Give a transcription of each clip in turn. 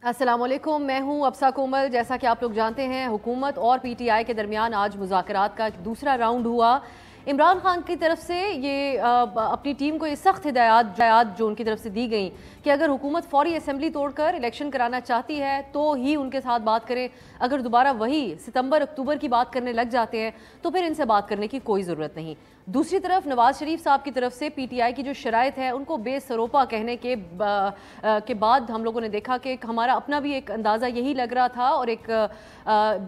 अस्सलामुअलैकुम, मैं हूं अफसा कोमल। जैसा कि आप लोग जानते हैं, हुकूमत और पीटीआई के दरमियान आज मुज़ाकरात का दूसरा राउंड हुआ। इमरान खान की तरफ से ये अपनी टीम को ये सख्त हिदायत जो उनकी तरफ से दी गई कि अगर हुकूमत फौरी असेंबली तोड़कर इलेक्शन कराना चाहती है तो ही उनके साथ बात करें। अगर दोबारा वही सितंबर अक्टूबर की बात करने लग जाते हैं तो फिर इनसे बात करने की कोई ज़रूरत नहीं। दूसरी तरफ नवाज शरीफ साहब की तरफ से पीटीआई की जो शराइत है उनको बेसरोपा कहने के बाद हम लोगों ने देखा कि हमारा अपना भी एक अंदाज़ा यही लग रहा था और एक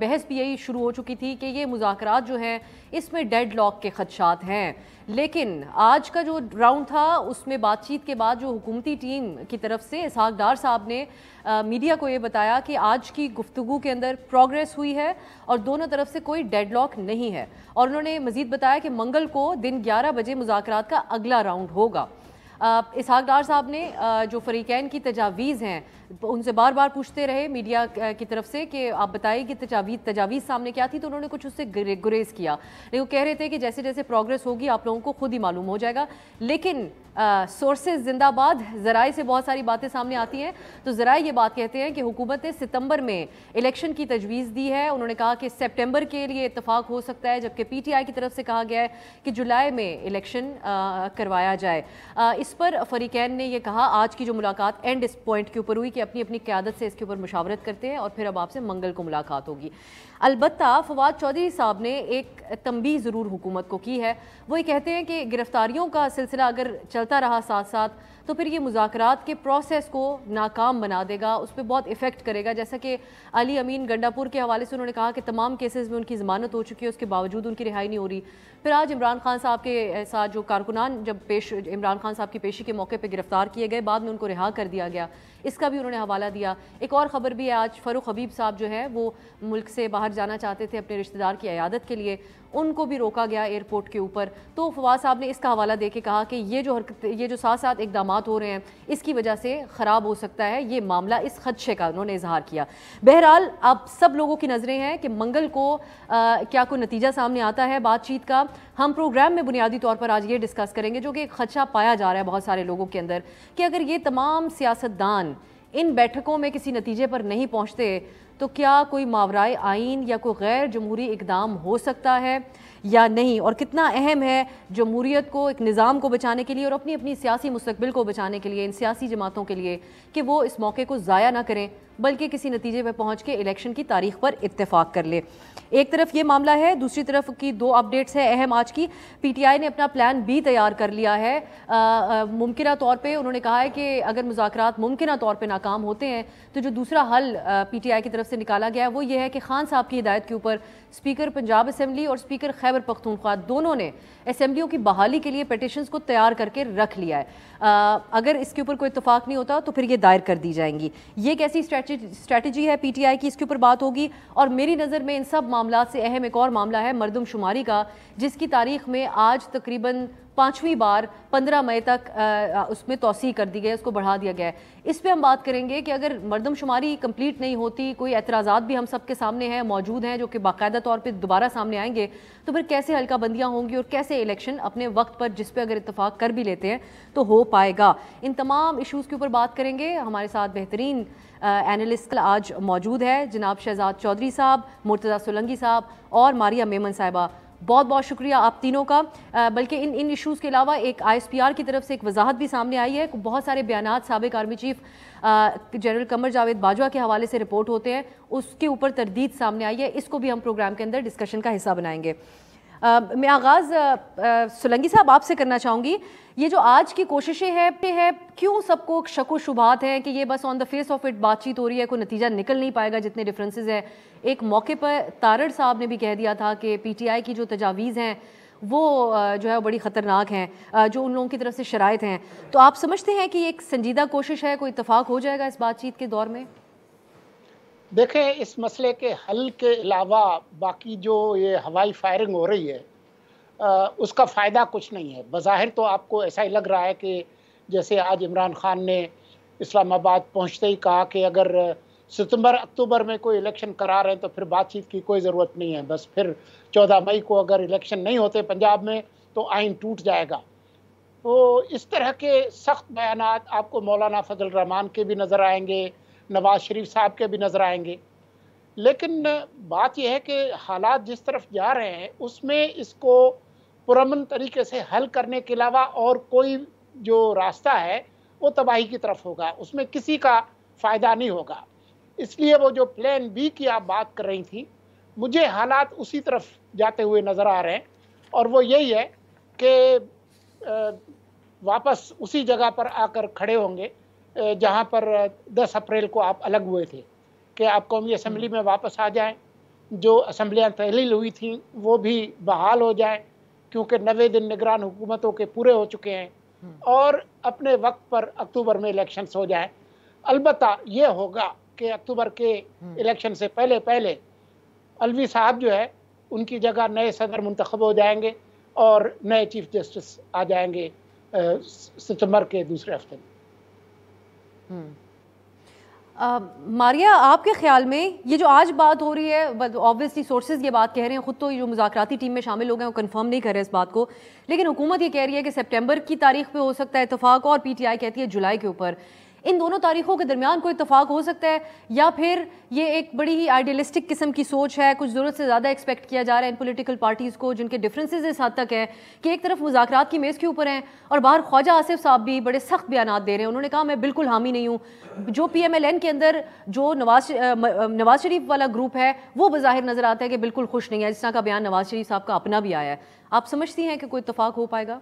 बहस भी यही शुरू हो चुकी थी कि ये मुज़ाकरात जो हैं इसमें डेडलॉक के खदशात हैं। लेकिन आज का जो राउंड था उसमें बातचीत के बाद जो हुकूमती टीम की तरफ से इसहाक डार साहब ने मीडिया को ये बताया कि आज की गुफ्तगू के अंदर प्रोग्रेस हुई है और दोनों तरफ से कोई डेडलॉक नहीं है। और उन्होंने मजीद बताया कि मंगल को दिन 11 बजे मुज़ाकरात का अगला राउंड होगा। इसहाक डार साहब ने जो फरीकैन की तजावीज़ हैं उनसे बार बार पूछते रहे मीडिया की तरफ से कि आप बताइए कि तजावीज़ सामने क्या थी, तो उन्होंने कुछ उससे गुरेज किया। लेकिन वो कह रहे थे कि जैसे जैसे प्रोग्रेस होगी आप लोगों को खुद ही मालूम हो जाएगा। लेकिन सोर्सेज जिंदाबाद, ज़राए से बहुत सारी बातें सामने आती हैं। तो ज़राए ये बात कहते हैं कि हुकूमत ने सितंबर में इलेक्शन की तजवीज़ दी है। उन्होंने कहा कि सितंबर के लिए इत्तफाक हो सकता है, जबकि पीटीआई की तरफ से कहा गया है कि जुलाई में इलेक्शन करवाया जाए। इस पर फरीकैन ने यह कहा आज की जो मुलाकात एंड इस पॉइंट के ऊपर हुई कि अपनी अपनी क़यादत से इसके ऊपर मुशावरत करते हैं और फिर अब आपसे मंगल को मुलाकात होगी। अलबत्ता फवाद चौधरी साहब ने एक तंबीह ज़रूर हुकूमत को की है। वो ये कहते हैं कि गिरफ्तारियों का सिलसिला अगर चलता रहा साथ साथ तो फिर ये मुज़ाकरात के प्रोसेस को नाकाम बना देगा, उस पर बहुत इफ़ेक्ट करेगा। जैसा कि अली अमीन गंडापुर के हवाले से उन्होंने कहा कि तमाम केसेस में उनकी ज़मानत हो चुकी है, उसके बावजूद उनकी रिहाई नहीं हो रही। फिर आज इमरान खान साहब के साथ जो कारकुनान जब इमरान खान साहब की पेशी के मौके पर गिरफ्तार किए गए, बाद में उनको रिहा कर दिया गया, इसका भी उन्होंने हवाला दिया। एक और ख़बर भी है, आज फ़ारूक हबीब साहब जो है वो मुल्क से बाहर जाना चाहते थे अपने रिश्तेदार की अयादत के लिए, उनको भी रोका गया एयरपोर्ट के ऊपर। तो फवाद साहब ने इसका हवाला दे के कहा कि ये जो साथ साथ इकदाम हो रहे हैं इसकी वजह से ख़राब हो सकता है ये मामला, इस खदशे का उन्होंने इजहार किया। बहरहाल अब सब लोगों की नज़रें हैं कि मंगल को क्या कोई नतीजा सामने आता है बातचीत का। हम प्रोग्राम में बुनियादी तौर पर आज ये डिस्कस करेंगे जो कि एक खदशा पाया जा रहा है बहुत सारे लोगों के अंदर कि अगर ये तमाम सियासतदान इन बैठकों में किसी नतीजे पर नहीं पहुँचते तो क्या कोई मावराए आइन या कोई गैर जमहूरी इकदाम हो सकता है या नहीं, और कितना अहम है जमहूरियत को, एक निज़ाम को बचाने के लिए और अपनी अपनी सियासी मुस्तकबिल को बचाने के लिए इन सियासी जमातों के लिए कि वो इस मौके को ज़ाया ना करें बल्कि किसी नतीजे पर पहुँच के इलेक्शन की तारीख पर इत्तेफाक कर ले। एक तरफ ये मामला है, दूसरी तरफ की दो अपडेट्स है अहम आज की। पीटीआई ने अपना प्लान बी तैयार कर लिया है। मुमकिना तौर पे उन्होंने कहा है कि अगर मुज़ाकरात मुमकिना तौर पे नाकाम होते हैं तो जो दूसरा हल पीटीआई की तरफ से निकाला गया है वो ये है कि खान साहब की हिदायत के ऊपर स्पीकर पंजाब असम्बली और स्पीकर खैबर पख्तूनख्वा दोनों ने असम्बलियों की बहाली के लिए पिटिशंस को तैयार करके रख लिया है। अगर इसके ऊपर कोई इत्तफाक नहीं होता तो फिर ये दायर कर दी जाएंगी। ये कैसी स्ट्रैटेजी है पीटीआई की, इसके ऊपर बात होगी। और मेरी नज़र में इन सब मामला से अहम एक और मामला है मरदमशुमारी का, जिसकी तारीख में आज तकरीबन 5वीं बार 15 मई तक उसमें तौसी कर दी गई, उसको बढ़ा दिया गया है। इस पे हम बात करेंगे कि अगर मरदमशुमारी कंप्लीट नहीं होती, कोई एतराज़ात भी हम सबके सामने हैं, मौजूद हैं, जो कि बाकायदा तौर पे दोबारा सामने आएंगे, तो फिर कैसे हल्का बंदियाँ होंगी और कैसे इलेक्शन अपने वक्त पर, जिस पे अगर इत्तफाक कर भी लेते हैं तो हो पाएगा। इन तमाम इशूज़ के ऊपर बात करेंगे। हमारे साथ बेहतरीन एनालिस्ट आज मौजूद है, जनाब शहजाद चौधरी साहब, मुर्तज़ा सोलंकी साहब और मारिया मेमन साहिबा। बहुत बहुत शुक्रिया आप तीनों का। बल्कि इन इश्यूज़ के अलावा एक आईएसपीआर की तरफ से एक वजाहत भी सामने आई है। बहुत सारे बयानात साबिक army chief general Qamar Javed Bajwa के हवाले से रिपोर्ट होते हैं, उसके ऊपर तरदीद सामने आई है। इसको भी हम प्रोग्राम के अंदर डिस्कशन का हिस्सा बनाएंगे। मैं आगाज़ सोलंकी साहब आपसे करना चाहूँगी। ये जो आज की कोशिशें हैं क्यों सबको शक शुबात है कि ये बस on the face of it बातचीत हो रही है, कोई नतीजा निकल नहीं पाएगा जितने डिफरेंसेस हैं। एक मौके पर तारड़ साहब ने भी कह दिया था कि पीटीआई की जो तजावीज़ हैं वो जो है बड़ी ख़तरनाक हैं, जो उन लोगों की तरफ से शराइत हैं। तो आप समझते हैं कि एक संजीदा कोशिश है, कोई इत्तफाक हो जाएगा इस बातचीत के दौर में? देखें, इस मसले के हल के अलावा बाकी जो ये हवाई फायरिंग हो रही है उसका फ़ायदा कुछ नहीं है। बज़ाहिर तो आपको ऐसा ही लग रहा है कि जैसे आज इमरान खान ने इस्लामाबाद पहुंचते ही कहा कि अगर सितंबर अक्टूबर में कोई इलेक्शन करा रहे हैं तो फिर बातचीत की कोई ज़रूरत नहीं है, बस फिर 14 मई को अगर इलेक्शन नहीं होते पंजाब में तो आइन टूट जाएगा। तो इस तरह के सख्त बयानात आपको मौलाना फजल रहमान के भी नज़र आएंगे, नवाज शरीफ साहब के भी नज़र आएंगे। लेकिन बात यह है कि हालात जिस तरफ जा रहे हैं उसमें इसको पुरअमन तरीके से हल करने के अलावा और कोई जो रास्ता है वो तबाही की तरफ होगा, उसमें किसी का फ़ायदा नहीं होगा। इसलिए वो जो प्लान बी की आप बात कर रही थी, मुझे हालात उसी तरफ जाते हुए नज़र आ रहे हैं, और वो यही है कि वापस उसी जगह पर आकर खड़े होंगे जहां पर 10 अप्रैल को आप अलग हुए थे, कि आप कौमी असम्बली में वापस आ जाएं, जो असम्बलियाँ तहलील हुई थी वो भी बहाल हो जाएं, क्योंकि 90 दिन निगरान हुकूमतों के पूरे हो चुके हैं, और अपने वक्त पर अक्टूबर में इलेक्शंस हो जाएं। अलबत्ता ये होगा कि अक्टूबर के इलेक्शन से पहले पहले अलवी साहब जो है उनकी जगह नए सदर मुंतखब हो जाएंगे और नए चीफ जस्टिस आ जाएंगे सितंबर के दूसरे हफ्ते में। मारिया, आपके ख्याल में ये जो आज बात हो रही है, ऑब्वियसली सोर्सेज ये बात कह रहे हैं, खुद तो ये जो मुज़ाकराती टीम में शामिल लोग हैं वो कंफर्म नहीं कर रहे इस बात को, लेकिन हुकूमत ये कह रही है कि सितंबर की तारीख पे हो सकता है इत्तेफाक, और पीटीआई कहती है जुलाई के ऊपर। इन दोनों तारीखों के दरमियान कोई इत्तेफाक हो सकता है, या फिर ये एक बड़ी ही आइडियलिस्टिक किस्म की सोच है, कुछ ज़रूरत से ज़्यादा एक्सपेक्ट किया जा रहा है इन पॉलिटिकल पार्टीज़ को, जिनके डिफरेंसेस इस हद तक है कि एक तरफ मुज़ाकरात की मेज़ के ऊपर हैं और बाहर ख्वाजा आसिफ साहब भी बड़े सख्त बयान दे रहे हैं। उन्होंने कहा मैं बिल्कुल हामी नहीं हूँ। जो PMLN के अंदर जो नवाज शरीफ वाला ग्रुप है वो बज़ाहिर नज़र आता है कि बिल्कुल खुश नहीं है, जिस तरह का बयान नवाज शरीफ साहब का अपना भी आया है। आप समझती हैं कि कोई इत्तेफाक हो पाएगा?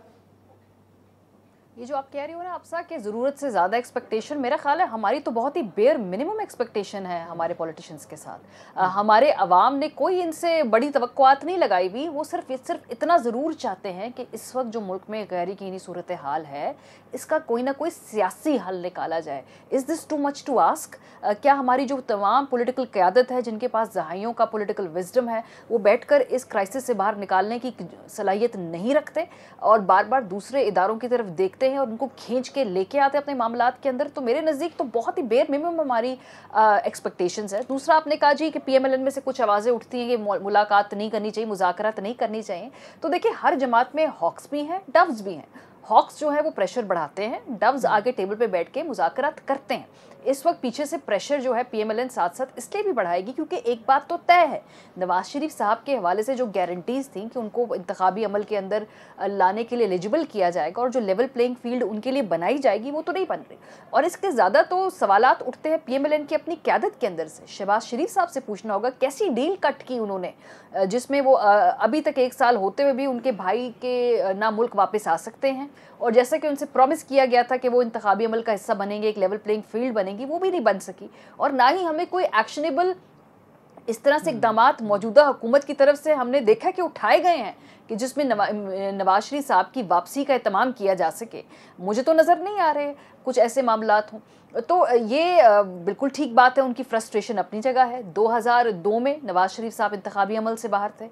ये जो आप कह रही हो ना अफसा कि ज़रूरत से ज़्यादा एक्सपेक्टेशन, मेरा ख्याल है हमारी तो बहुत ही बेयर मिनिमम एक्सपेक्टेशन है हमारे पॉलिटिशियंस के साथ। हमारे अवाम ने कोई इनसे बड़ी तवक्कुआत नहीं लगाई हुई, वो सिर्फ इतना ज़रूर चाहते हैं कि इस वक्त जो मुल्क में गैर यकीनी सूरत हाल है इसका कोई ना कोई सियासी हल निकाला जाए। Is this too much to ask? क्या हमारी जो तमाम पॉलिटिकल क़यादत है, जिनके पास दहाइयों का पॉलिटिकल विजडम है, वो बैठकर इस क्राइसिस से बाहर निकालने की सलाहियत नहीं रखते और बार बार दूसरे इदारों की तरफ देखते हैं और उनको खींच के लेके आते हैं अपने मामलात के अंदर? तो मेरे नज़दीक तो बहुत ही बेयर मिनिमम हमारी एक्सपेक्टेशंस है। दूसरा, आपने कहा जी कि PMLN में से कुछ आवाज़ें उठती हैं कि मुलाकात नहीं करनी चाहिए, मुज़ाकरात नहीं करनी चाहिए। तो देखिए, हर जमात में हॉक्स भी हैं, डव्स भी हैं। हॉक्स जो है वो प्रेशर बढ़ाते हैं, डव्स आगे टेबल पे बैठ के मुज़ाकरात करते हैं। इस वक्त पीछे से प्रेशर जो है PMLN साथ साथ इसलिए भी बढ़ाएगी क्योंकि एक बात तो तय है, नवाज शरीफ साहब के हवाले से जो गारंटीज़ थी कि उनको इंतखाबी अमल के अंदर लाने के लिए एलिजिबल किया जाएगा और जो लेवल प्लेइंग फील्ड उनके लिए बनाई जाएगी, वो तो नहीं बन रही। और इसके ज़्यादा तो सवालात उठते हैं PMLN की अपनी क़यादत के अंदर से। शहबाज शरीफ साहब से पूछना होगा कैसी डील कट की उन्होंने, जिसमें वो अभी तक 1 साल होते हुए भी उनके भाई के ना मुल्क वापस आ सकते हैं, और जैसा कि उनसे प्रॉमिस किया गया था कि वो इंतखाबी अमल का हिस्सा बनेंगे, एक लेवल प्लेइंग फील्ड बनेगी, वो भी नहीं बन सकी। और ना ही हमें कोई एक्शनेबल इस तरह से इक़दामात मौजूदा हुकूमत की तरफ से हमने देखा कि उठाए गए हैं कि जिसमें नवाज शरीफ साहब की वापसी का एहतमाम किया जा सके। मुझे तो नज़र नहीं आ रहे कुछ ऐसे मामलात हों। तो ये बिल्कुल ठीक बात है, उनकी फ्रस्ट्रेशन अपनी जगह है। 2002 में नवाज शरीफ साहब इंतखाबी अमल से बाहर थे,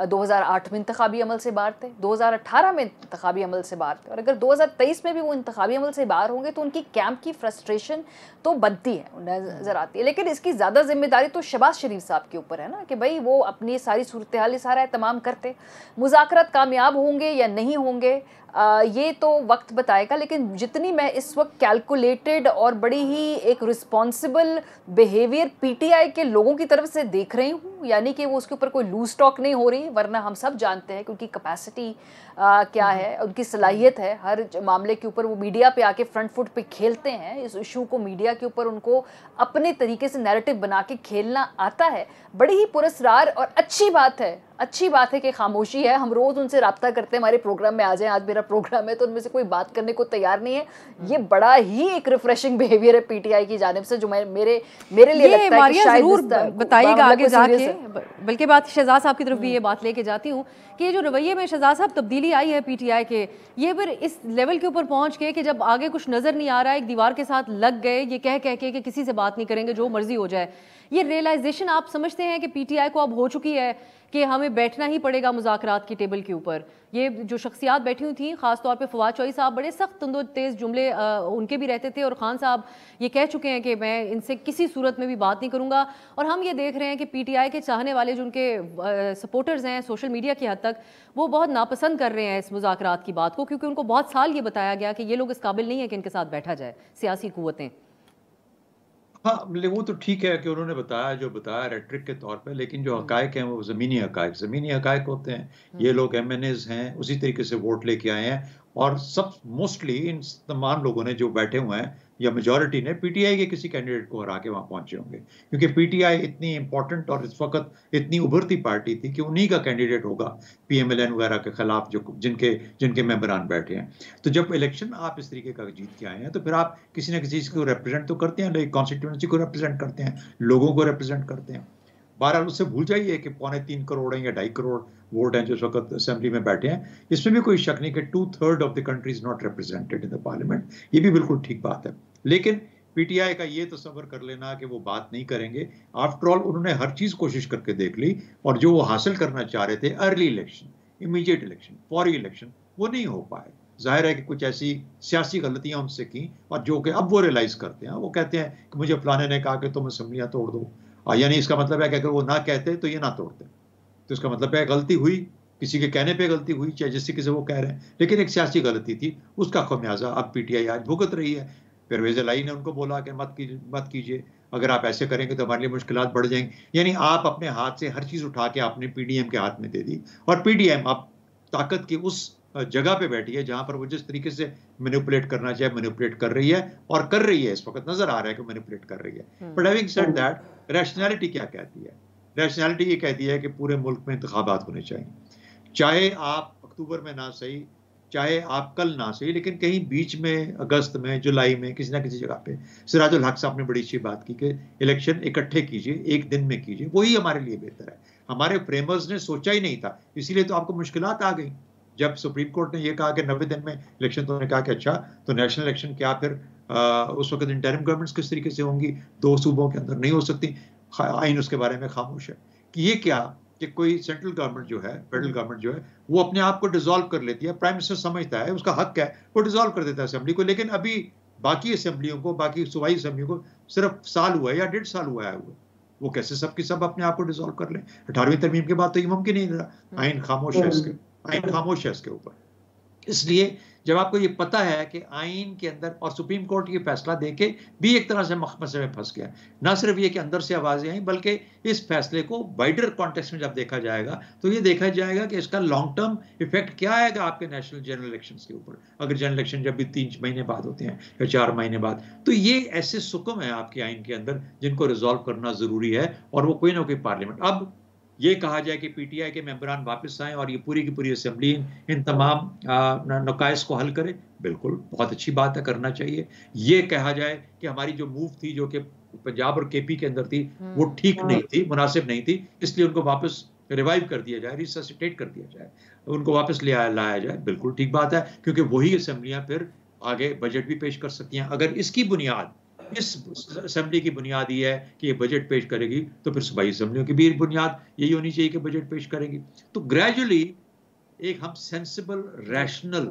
2008 में इंतखाबी अमल से बाहर थे, 2018 में इंतखाबी अमल से बाहर थे, और अगर 2023 में भी वो इंतखाबी अमल से बाहर होंगे तो उनकी कैंप की फ्रस्ट्रेशन तो बनती है, नज़र आती है। लेकिन इसकी ज़्यादा जिम्मेदारी तो शहबाज शरीफ साहब के ऊपर है ना, कि भाई वो अपनी सारी सूरत हाल सारा तमाम करते। मुज़ाकरात कामयाब होंगे या नहीं होंगे ये तो वक्त बताएगा, लेकिन जितनी मैं इस वक्त कैलकुलेटेड और बड़ी ही एक रिस्पॉन्सिबल बिहेवियर PTI के लोगों की तरफ से देख रही हूँ, यानी कि वो उसके ऊपर कोई लूज टॉक नहीं हो रही, वरना हम सब जानते हैं कि उनकी कैपेसिटी क्या है, उनकी सलाहियत है। हर मामले के ऊपर वो मीडिया पे आके फ्रंट फुट पे खेलते हैं, इस इशू को मीडिया के ऊपर उनको अपने तरीके से नैरेटिव बना के खेलना आता है। बड़ी ही पुरस्कार और अच्छी बात है कि खामोशी है। हम रोज़ उनसे रब्ता करते हैं, हमारे प्रोग्राम में आ जाएं, आज मेरा प्रोग्राम है, तो उनमें से कोई बात करने को तैयार नहीं है। ये बड़ा ही एक रिफ्रेशिंग बिहेवियर है PTI की जानिब से, जो मेरे लिए लगता है कि शायद जरूर बताइएगा आगे जाके। बल्कि बात शहजाद साहब की तरफ भी ये बात लेके जाती हूँ कि ये जो रवैये में शहजाद साहब तब्दीली आई है PTI के, ये फिर इस लेवल के ऊपर पहुँच के कि जब आगे कुछ नज़र नहीं आ रहा है, एक दीवार के साथ लग गए, ये कह के कि किसी से बात नहीं करेंगे, जो मर्जी हो जाए। ये रियलाइजेशन आप समझते हैं कि PTI को अब हो चुकी है कि हमें बैठना ही पड़ेगा मुज़ाकरात की टेबल के ऊपर? ये जो शख्सियात बैठी हुई थी, ख़ास तौर पे फवाद चौधरी साहब, बड़े सख्त तंदो तेज़ जुमले उनके भी रहते थे, और खान साहब ये कह चुके हैं कि मैं इनसे किसी सूरत में भी बात नहीं करूँगा। और हम ये देख रहे हैं कि PTI के चाहने वाले जो उनके सपोर्टर्स हैं सोशल मीडिया की हद तक, वो बहुत नापसंद कर रहे हैं इस मुज़ाकरात की बात को, क्योंकि उनको बहुत साल ये बताया गया कि ये लोग इस काबिल नहीं है कि इनके साथ बैठा जाए सियासी कुव्वतें। हाँ, वो तो ठीक है कि उन्होंने बताया जो बताया रेट्रिक के तौर पे, लेकिन जो हकायक हैं वो ज़मीनी हकायक होते हैं। ये लोग एमएनएज़ हैं, उसी तरीके से वोट लेके आए हैं और सब मोस्टली इन तमाम लोगों ने जो बैठे हुए हैं या मेजॉरिटी ने पीटीआई के किसी कैंडिडेट को हरा के वहाँ पहुँचे होंगे। क्योंकि पीटीआई इतनी इम्पोर्टेंट और इस वक़्त इतनी उभरती पार्टी थी कि उन्हीं का कैंडिडेट होगा पीएमएलएन वगैरह के खिलाफ जो जिनके मेंबरान बैठे हैं। तो जब इलेक्शन आप इस तरीके का जीत के आए हैं तो फिर आप किसी न किसी चीज़ को रिप्रेजेंट तो करते हैं, लेकिन कॉन्स्टिट्यूएंसी को रिप्रेजेंट करते हैं, लोगों को रिप्रेजेंट करते हैं। बहरहाल उससे भूल जाइए कि 3.25 करोड़ हैं या 2.5 करोड़ वोट हैं जो इस वक्त असेंबली में बैठे हैं। इसमें भी कोई शक नहीं कि 2/3 of the country is not represented in the parliament. ये भी बिल्कुल ठीक बात है, लेकिन पीटीआई का ये तस्वर कर लेना कि वो बात नहीं करेंगे, आफ्टर ऑल उन्होंने हर चीज कोशिश करके देख ली और जो वो हासिल करना चाह रहे थे अर्ली इलेक्शन, इमीडिएट इलेक्शन, फौरी इलेक्शन, वो नहीं हो पाए। जाहिर है कि कुछ ऐसी सियासी गलतियां उनसे की और जो कि अब वो रियलाइज करते हैं। वो कहते हैं कि मुझे फलाने ने कहा कि तुम असेंबलियां तोड़ दो, यानी इसका मतलब है कि अगर वो ना कहते तो ये ना तोड़ते, तो इसका मतलब है गलती हुई, किसी के कहने पे गलती हुई, चाहे जिस तरीके से वो कह रहे हैं, लेकिन एक सियासी गलती थी, उसका खमियाजा अब पीटीआई आज भुगत रही है। परवेज़ इलाही ने उनको बोला कि मत कीजिए, अगर आप ऐसे करेंगे तो हमारे लिए मुश्किलात बढ़ जाएंगी। यानी आप अपने हाथ से हर चीज़ उठा के आपने पीडीएम के हाथ में दे दी और पीडीएम अब ताकत की उस जगह पे बैठी है जहां पर वो जिस तरीके से मैनिपुलेट करना चाहे मैनिपुलेट कर रही है और कर रही है। इस वक्त नजर आ रहा है कि मैनिपुलेट कर रही है। But having said that, rationality क्या कहती है? रैशनैलिटी ये कहती है कि पूरे मुल्क में इंतखाबात होने चाहिए, चाहे आप अक्टूबर में ना सही, चाहे आप कल ना सही, लेकिन कहीं बीच में अगस्त में, जुलाई में, किसी ना किसी जगह पे। सिराजुल हक साहब ने बड़ी अच्छी बात की कि इलेक्शन इकट्ठे कीजिए, एक दिन में कीजिए, वही हमारे लिए बेहतर है। हमारे फ्रेमर्स ने सोचा ही नहीं था, इसीलिए तो आपको मुश्किलात आ गई। जब सुप्रीम कोर्ट ने यह कहा कि 90 दिन में इलेक्शन, तो उन्होंने कहा कि अच्छा तो नेशनल इलेक्शन क्या फिर उस वक्त इंटरिम गवर्नमेंट्स किस तरीके से होंगी, 2 सूबों के अंदर नहीं हो सकती। आइन उसके बारे में खामोश है कि ये क्या कि कोई सेंट्रल गवर्नमेंट जो है, फेडरल गवर्नमेंट जो है, वो अपने आप को डिसॉल्व कर लेती है। प्राइम मिनिस्टर समझता है उसका हक है, वो डिसॉल्व कर देता है असेंबली को, लेकिन अभी बाकी असेंबलियों को, बाकी सूबाई असेंबलियों को सिर्फ साल हुआ है या 1.5 साल हुआ है, वो कैसे सबकी सब अपने आप को डिसॉल्व कर लें? 18वीं तरमीम के बाद तो ये मुमकिन नहीं रहा। आइन खामोश है इसके, आइन खामोश है इसके ऊपर। इसलिए जब आपको ये पता है कि आइन के अंदर, और सुप्रीम कोर्ट ये फैसला देके भी एक तरह से मसले में फंस गया, ना सिर्फ ये कि अंदर से आवाजें आई, बल्कि इस फैसले को वाइडर कॉन्टेक्स्ट में जब देखा जाएगा तो ये देखा जाएगा कि इसका लॉन्ग टर्म इफेक्ट क्या आएगा आपके नेशनल जनरल इलेक्शंस के ऊपर। अगर जनरल इलेक्शन जब भी 3 महीने बाद होते हैं या 4 महीने बाद, तो ये ऐसे सुकम है आपके आइन के अंदर जिनको रिजॉल्व करना जरूरी है, और वो कोई ना कोई पार्लियामेंट। अब ये कहा जाए कि पीटीआई के मेंबरान वापस आए और ये पूरी की पूरी असेंबली इन तमाम नकाइस को हल करे, बिल्कुल बहुत अच्छी बात है, करना चाहिए। ये कहा जाए कि हमारी जो मूव थी, जो कि पंजाब और केपी के अंदर थी, वो ठीक नहीं थी, मुनासिब नहीं थी, इसलिए उनको वापस रिवाइव कर दिया जाए, रिससिटेट कर दिया जाए, उनको वापस लाया जाए, बिल्कुल ठीक बात है। क्योंकि वही असेंबलियां फिर आगे बजट भी पेश कर सकती हैं। अगर इसकी बुनियाद, इस असेंबली की बुनियाद ये है कि ये बजट पेश करेगी, तो फिर सूबाई असेंबलियों की भी बुनियाद यही होनी चाहिए कि बजट पेश करेगी। तो ग्रेजुअली एक हम सेंसिबल रैशनल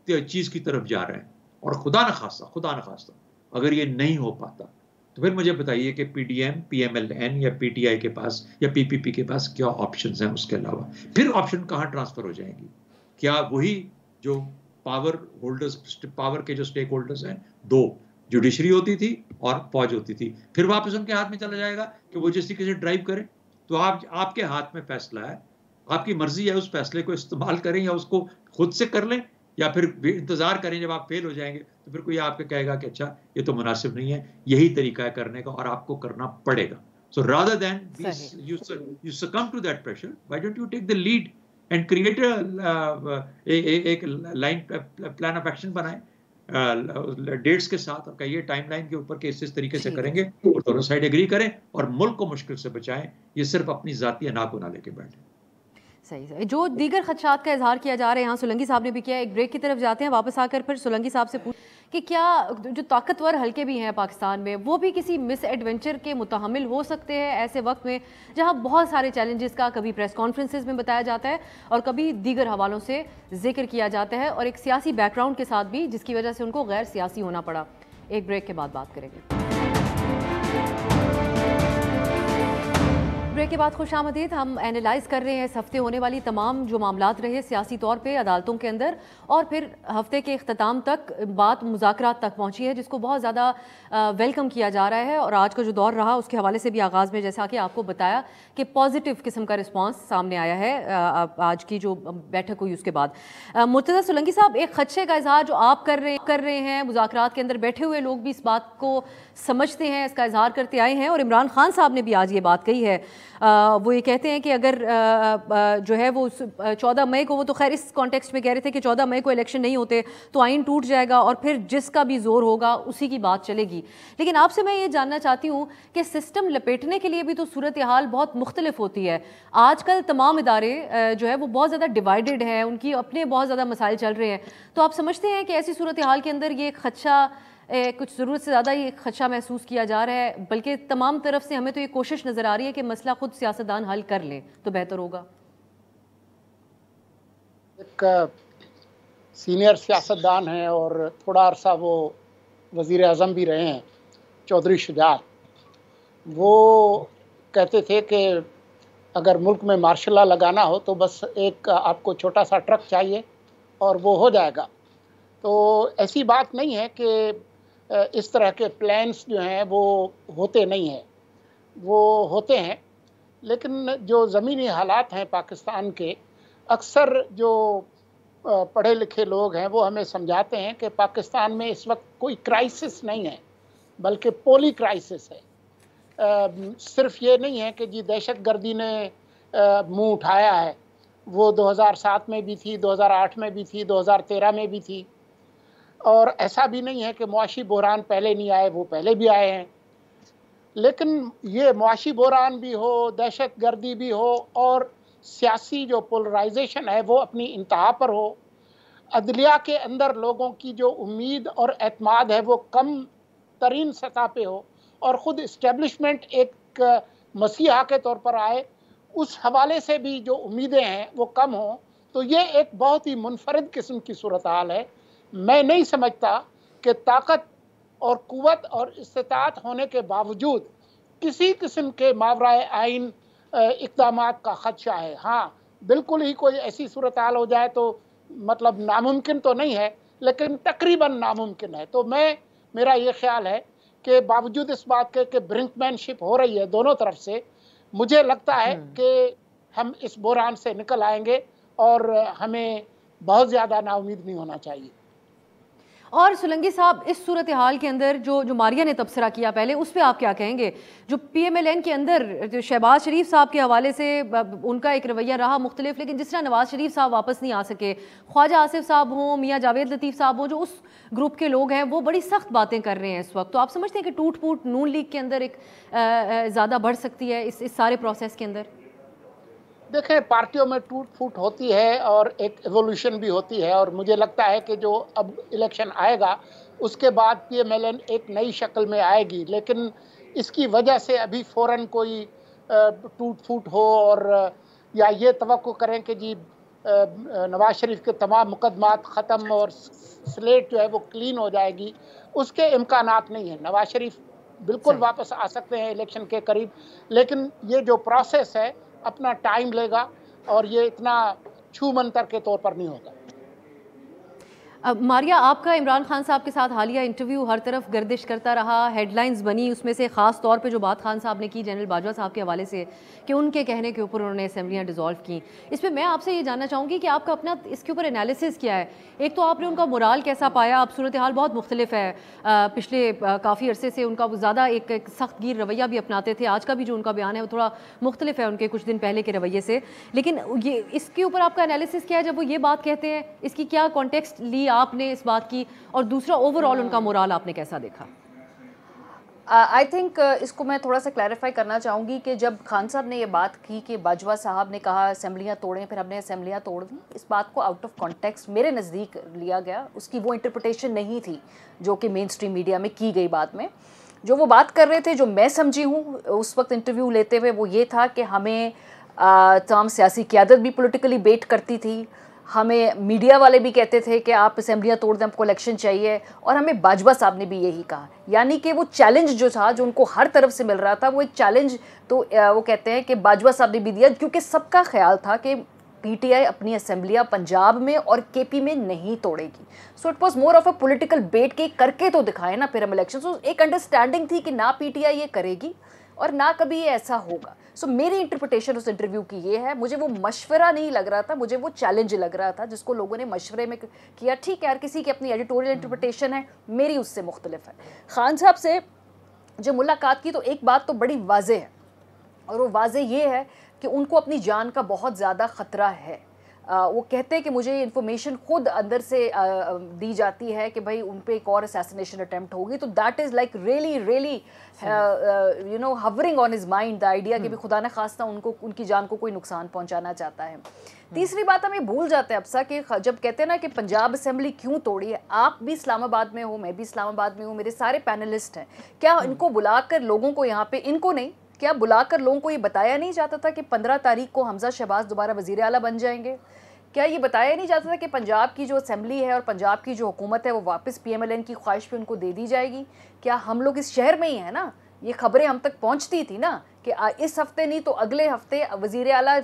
चीज की तरफ जा रहे हैं, और खुदा न खास्ता अगर ये नहीं हो पाता तो फिर मुझे बताइए कि पीडीएम, पीएमएलएन या पीटीआई के पास या पीपीपी के पास क्या ऑप्शंस हैं उसके अलावा? फिर ऑप्शन कहाँ ट्रांसफर हो जाएंगी? क्या वही जो पावर होल्डर्स, पावर के जो स्टेक होल्डर्स हैं, 2 जुडिशरी होती थी और फौज होती थी, फिर वापस उनके हाथ में चला जाएगा कि वो जिस तरीके से ड्राइव करें? तो आपके हाथ में फैसला है, आपकी मर्जी है, उस फैसले को इस्तेमाल करें या उसको खुद से कर लें, या फिर इंतजार करें जब आप फेल हो जाएंगे तो फिर कोई आपके कहेगा कि अच्छा ये तो मुनासिब नहीं है। यही तरीका है करने का, और आपको करना पड़ेगा। So rather than you succumb to that pressure, why don't you take the lead and create एक लाइन प्लान ऑफ एक्शन बनाए डेट्स के साथ, और कहिए टाइमलाइन के ऊपर कि इस तरीके से करेंगे, और दोनों साइड एग्री करें और मुल्क को मुश्किल से बचाएं। ये सिर्फ अपनी जाती अना को ना लेके बैठे। सही। जो दीगर खदशात का इजहार किया जा रहा है, यहाँ सोलंकी साहब ने भी किया। एक ब्रेक की तरफ जाते हैं, वापस आकर फिर सोलंकी साहब से पूछ कि क्या जो ताकतवर हल्के भी हैं पाकिस्तान में, वो भी किसी मिस एडवेंचर के मुतहमिल हो सकते हैं ऐसे वक्त में जहाँ बहुत सारे चैलेंजेस का कभी प्रेस कॉन्फ्रेंसेज में बताया जाता है और कभी दीगर हवालों से जिक्र किया जाता है, और एक सियासी बैकग्राउंड के साथ भी जिसकी वजह से उनको गैर सियासी होना पड़ा। एक ब्रेक के बाद बात करेंगे। ब्रेक के बाद खुशामदीद। हम एनालाइज कर रहे हैं इस हफ्ते होने वाली तमाम जो मामलात रहे सियासी तौर पे अदालतों के अंदर, और फिर हफ्ते के इख्तिताम तक बात मुज़ाकरात तक पहुंची है, जिसको बहुत ज़्यादा वेलकम किया जा रहा है। और आज का जो दौर रहा उसके हवाले से भी आगाज़ में जैसा कि आपको बताया कि पॉजिटिव किस्म का रिस्पॉन्स सामने आया है आज की जो बैठक हुई उसके बाद। मुर्तज़ा सोलंकी साहब, एक खदशे का इजहार जो आप कर रहे हैं, मुज़ाकरात के अंदर बैठे हुए लोग भी इस बात को समझते हैं, इसका इजहार करते आए हैं, और इमरान खान साहब ने भी आज ये बात कही है। वो ये कहते हैं कि अगर जो है वो 14 मई को, वो तो खैर इस कॉन्टेक्स्ट में कह रहे थे कि 14 मई को इलेक्शन नहीं होते तो आइन टूट जाएगा और फिर जिसका भी जोर होगा उसी की बात चलेगी। लेकिन आपसे मैं ये जानना चाहती हूँ कि सिस्टम लपेटने के लिए भी तो सूरत हाल बहुत मुख्तलिफ होती है। आजकल तमाम इदारे जो है वो बहुत ज़्यादा डिवाइडेड हैं, उनकी अपने बहुत ज़्यादा मसाइल चल रहे हैं। तो आप समझते हैं कि ऐसी सूरत हाल के अंदर ये खदशा कुछ ज़रूरत से ज़्यादा ये खदशा महसूस किया जा रहा है, बल्कि तमाम तरफ से हमें तो ये कोशिश नज़र आ रही है कि मसला खुद सियासतदान हल कर ले तो बेहतर होगा? एक सीनियर सियासतदान है और थोड़ा अरसा वो वज़ीर आज़म भी रहे हैं, चौधरी शुजात। वो कहते थे कि अगर मुल्क में मार्शल लॉ लगाना हो तो बस एक आपको छोटा सा ट्रक चाहिए और वो हो जाएगा। तो ऐसी बात नहीं है कि इस तरह के प्लान्स जो हैं वो होते नहीं हैं, वो होते हैं। लेकिन जो ज़मीनी हालात हैं पाकिस्तान के, अक्सर जो पढ़े लिखे लोग हैं वो हमें समझाते हैं कि पाकिस्तान में इस वक्त कोई क्राइसिस नहीं है, बल्कि पोली क्राइसिस है। सिर्फ ये नहीं है कि जी दहशतगर्दी ने मुंह उठाया है, वो 2007 में भी थी, 2008 में भी थी, 2013 में भी थी। और ऐसा भी नहीं है कि मुआशी बहरान पहले नहीं आए, वो पहले भी आए हैं। लेकिन ये मुआशी बहरान भी हो, दहशतगर्दी भी हो, और सियासी जो पोलराइजेशन है वो अपनी इंतहा पर हो, अदलिया के अंदर लोगों की जो उम्मीद और एतमाद है वो कम तरीन सतह पे हो, और ख़ुद इस्टेब्लिशमेंट एक मसीहा के तौर पर आए, उस हवाले से भी जो उम्मीदें हैं वो कम हों, तो ये एक बहुत ही मुनफरद किस्म की सूरत हाल है। मैं नहीं समझता कि ताकत और कुव्वत और इस्तिताअत होने के बावजूद किसी किस्म के मावराए आइन इक़दामात का ख़दशा है। हाँ, बिल्कुल ही कोई ऐसी सूरत हाल हो जाए तो मतलब नामुमकिन तो नहीं है, लेकिन तकरीबन नामुमकिन है। तो मेरा ये ख्याल है कि बावजूद इस बात के कि ब्रिंकमैनशिप हो रही है दोनों तरफ से, मुझे लगता है कि हम इस बहरान से निकल आएंगे और हमें बहुत ज़्यादा नाउमीद नहीं होना चाहिए। और सोलंकी साहब, इस सूरत हाल के अंदर जो मारिया ने तबसरा किया पहले, उस पर आप क्या कहेंगे? जो PMLN के अंदर जो शहबाज शरीफ साहब के हवाले से उनका एक रवैया रहा मुख्तलिफ, लेकिन जिस तरह नवाज शरीफ साहब वापस नहीं आ सके, ख्वाजा आसिफ साहब हों, मियाँ जावेद लतीफ़ साहब हों, जो उस ग्रुप के लोग हैं वो बड़ी सख्त बातें कर रहे हैं इस वक्त। तो आप समझते हैं कि टूट फूट नून लीग के अंदर एक ज़्यादा बढ़ सकती है इस सारे प्रोसेस के अंदर? देखें, पार्टियों में टूट फूट होती है और एक एवोल्यूशन भी होती है, और मुझे लगता है कि जो अब इलेक्शन आएगा उसके बाद PMLN एक नई शक्ल में आएगी। लेकिन इसकी वजह से अभी फ़ौरन कोई टूट फूट हो और या ये तवक्को करें कि जी नवाज शरीफ के तमाम मुकदमात ख़त्म और स्लेट जो है वो क्लीन हो जाएगी, उसके इम्कानात नहीं है। नवाज शरीफ बिल्कुल वापस आ सकते हैं इलेक्शन के करीब, लेकिन ये जो प्रोसेस है अपना टाइम लेगा और ये इतना छू मंतर के तौर पर नहीं होगा। मारिया, आपका इमरान खान साहब के साथ हालिया इंटरव्यू हर तरफ गर्दिश करता रहा, हेडलाइंस बनी, उसमें से ख़ास तौर पे जो बात खान साहब ने की जनरल बाजवा साहब के हवाले से कि उनके कहने के ऊपर उन्होंने असेंबलियाँ डिज़ोल्व की। इस पर मैं आपसे ये जानना चाहूँगी कि आपका अपना इसके ऊपर एनालिसिस क्या है? एक तो आपने उनका मोराल कैसा पाया? अब सूरत हाल बहुत मुख्तलिफ है, पिछले काफ़ी अरसे से उनका ज़्यादा एक सख्त गिर रवैया भी अपनाते थे, आज का भी जो उनका बयान है वो थोड़ा मुख्तलिफ है उनके कुछ दिन पहले के रवैये से। लेकिन ये इसके ऊपर आपका एनालिसिस क्या है जब वो ये बात कहते हैं? इसकी क्या कॉन्टेक्स्ट ली आपने इस बात की, और दूसरा ओवरऑल उनका मोराल आपने कैसा देखा? आई थिंक इसको मैं थोड़ा सा क्लैरिफाई करना चाहूँगी कि जब खान साहब ने ये बात की कि बाजवा साहब ने कहा असेंबलियाँ तोड़ें, फिर हमने असेंबलियाँ तोड़ दी, इस बात को आउट ऑफ कॉन्टेक्स्ट मेरे नज़दीक लिया गया। उसकी वो इंटरप्रिटेशन नहीं थी जो कि मेन स्ट्रीम मीडिया में की गई बात में। जो वो बात कर रहे थे, जो मैं समझी हूँ उस वक्त इंटरव्यू लेते हुए, वो ये था कि हमें तमाम सियासी क़यादत भी पोलिटिकली बेट करती थी, हमें मीडिया वाले भी कहते थे कि आप असेंबलियाँ तोड़ दें, आपको इलेक्शन चाहिए, और हमें बाजवा साहब ने भी यही कहा। यानी कि वो चैलेंज जो था, जो उनको हर तरफ से मिल रहा था, वो एक चैलेंज तो वो कहते हैं कि बाजवा साहब ने भी दिया, क्योंकि सबका ख्याल था कि पीटीआई अपनी असेंबलियाँ पंजाब में और केपी में नहीं तोड़ेगी। So it was more of a political bet के करके तो दिखाए ना फिर हम इलेक्शन। सो एक अंडरस्टैंडिंग थी कि ना पीटीआई ये करेगी और ना कभी ये ऐसा होगा। सो मेरी इंटरप्रिटेशन उस इंटरव्यू की ये है, मुझे वो मशवरा नहीं लग रहा था, मुझे वो चैलेंज लग रहा था जिसको लोगों ने मशवरे में किया। ठीक है यार, किसी की अपनी एडिटोरियल इंटरप्रिटेशन है, मेरी उससे मुख्तलिफ है। खान साहब से जो मुलाकात की तो एक बात तो बड़ी वाज़ेह है, और वो वाज़ेह ये है कि उनको अपनी जान का बहुत ज़्यादा ख़तरा है। वो कहते हैं कि मुझे इन्फॉर्मेशन खुद अंदर से दी जाती है कि भाई उन पे एक और असैसिनेशन अटेम्प्ट होगी, तो that is like really you know hovering on his mind the idea कि भी खुदा न खास्ता उनको उनकी जान को कोई नुकसान पहुंचाना चाहता है। तीसरी बात हम ये भूल जाते हैं अफसा कि जब कहते हैं ना कि पंजाब असेंबली क्यों तोड़ी है, आप भी इस्लामाबाद में हो, मैं भी इस्लामाबाद में हूँ, मेरे सारे पैनलिस्ट हैं, क्या इनको बुलाकर लोगों को यहाँ पे, इनको नहीं, क्या बुलाकर लोगों को ये बताया नहीं जाता था कि 15 तारीख को हमजा शहबाज दोबारा वज़ीर आला बन जाएंगे? क्या ये बताया नहीं जाता था कि पंजाब की जो असेंबली है और पंजाब की जो हुकूमत है वो वापस पीएमएलएन की ख्वाहिश पे उनको दे दी जाएगी? क्या हम लोग इस शहर में ही हैं ना, ये खबरें हम तक पहुंचती थी ना कि इस हफ्ते नहीं तो अगले हफ्ते वज़ीर आला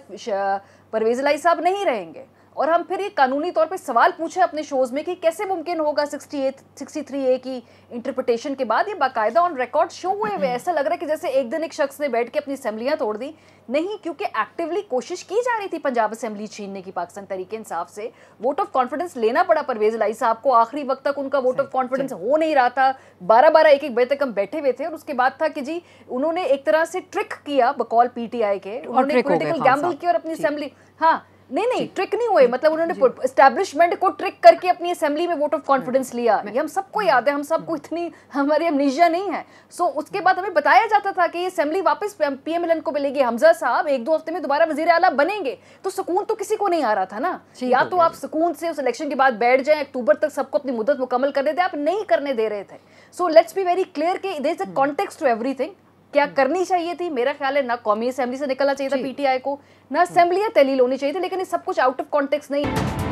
परवेज़ इलाही साहब नहीं रहेंगे, और हम फिर ये कानूनी तौर पे सवाल पूछे अपने शोज़ में कि कैसे मुमकिन होगा 63A की इंटरप्रिटेशन के बाद ये बाकायदा ऑन रिकॉर्ड शो हुए हुए। ऐसा लग रहा है कि जैसे एक दिन एक शख्स ने बैठ के अपनी असेंबलियाँ तोड़ दी। नहीं, क्योंकि एक्टिवली कोशिश की जा रही थी पंजाब असेंबली छीनने की पाकिस्तान तहरीक इंसाफ से। वोट ऑफ कॉन्फिडेंस लेना पड़ा परवेज़ इलाही साहब को, आखिरी वक्त तक उनका वोट ऑफ कॉन्फिडेंस हो नहीं रहा था। 12-12 1-1 बजे तक हम बैठे हुए थे, और उसके बाद था कि जी उन्होंने एक तरह से ट्रिक किया बकौल पीटीआई के, उन्होंने पॉलिटिकल गैम्बल किया और अपनी असेंबली, हाँ नहीं ट्रिक नहीं हुए, मतलब उन्होंने एस्टैब्लिशमेंट को ट्रिक करके अपनी असेंबली में वोट ऑफ कॉन्फिडेंस लिया। ये हम सबको याद है, हम सबको इतनी हमारी अमनीशिया नहीं है। सो उसके बाद हमें बताया जाता था कि ये असेंबली वापस पीएमएलएन को मिलेगी, हमजा साहब 1-2 हफ्ते में दोबारा वजीर आला बनेंगे। तो सुकून तो किसी को नहीं आ रहा था ना, या तो आप सुकून से उस इलेक्शन के बाद बैठ जाएं, अक्टूबर तक सबको अपनी मुद्दत मुकम्मल करने दें, आप नहीं करने दे रहे थे। So let's be very clear कि there is a context to everything. क्या करनी चाहिए थी? मेरा ख्याल है ना कौमी असेंबली से निकलना चाहिए था पीटीआई को, ना असेंबलियां तहलील होनी चाहिए थी, लेकिन ये सब कुछ आउट ऑफ कॉन्टेक्स्ट नहीं है।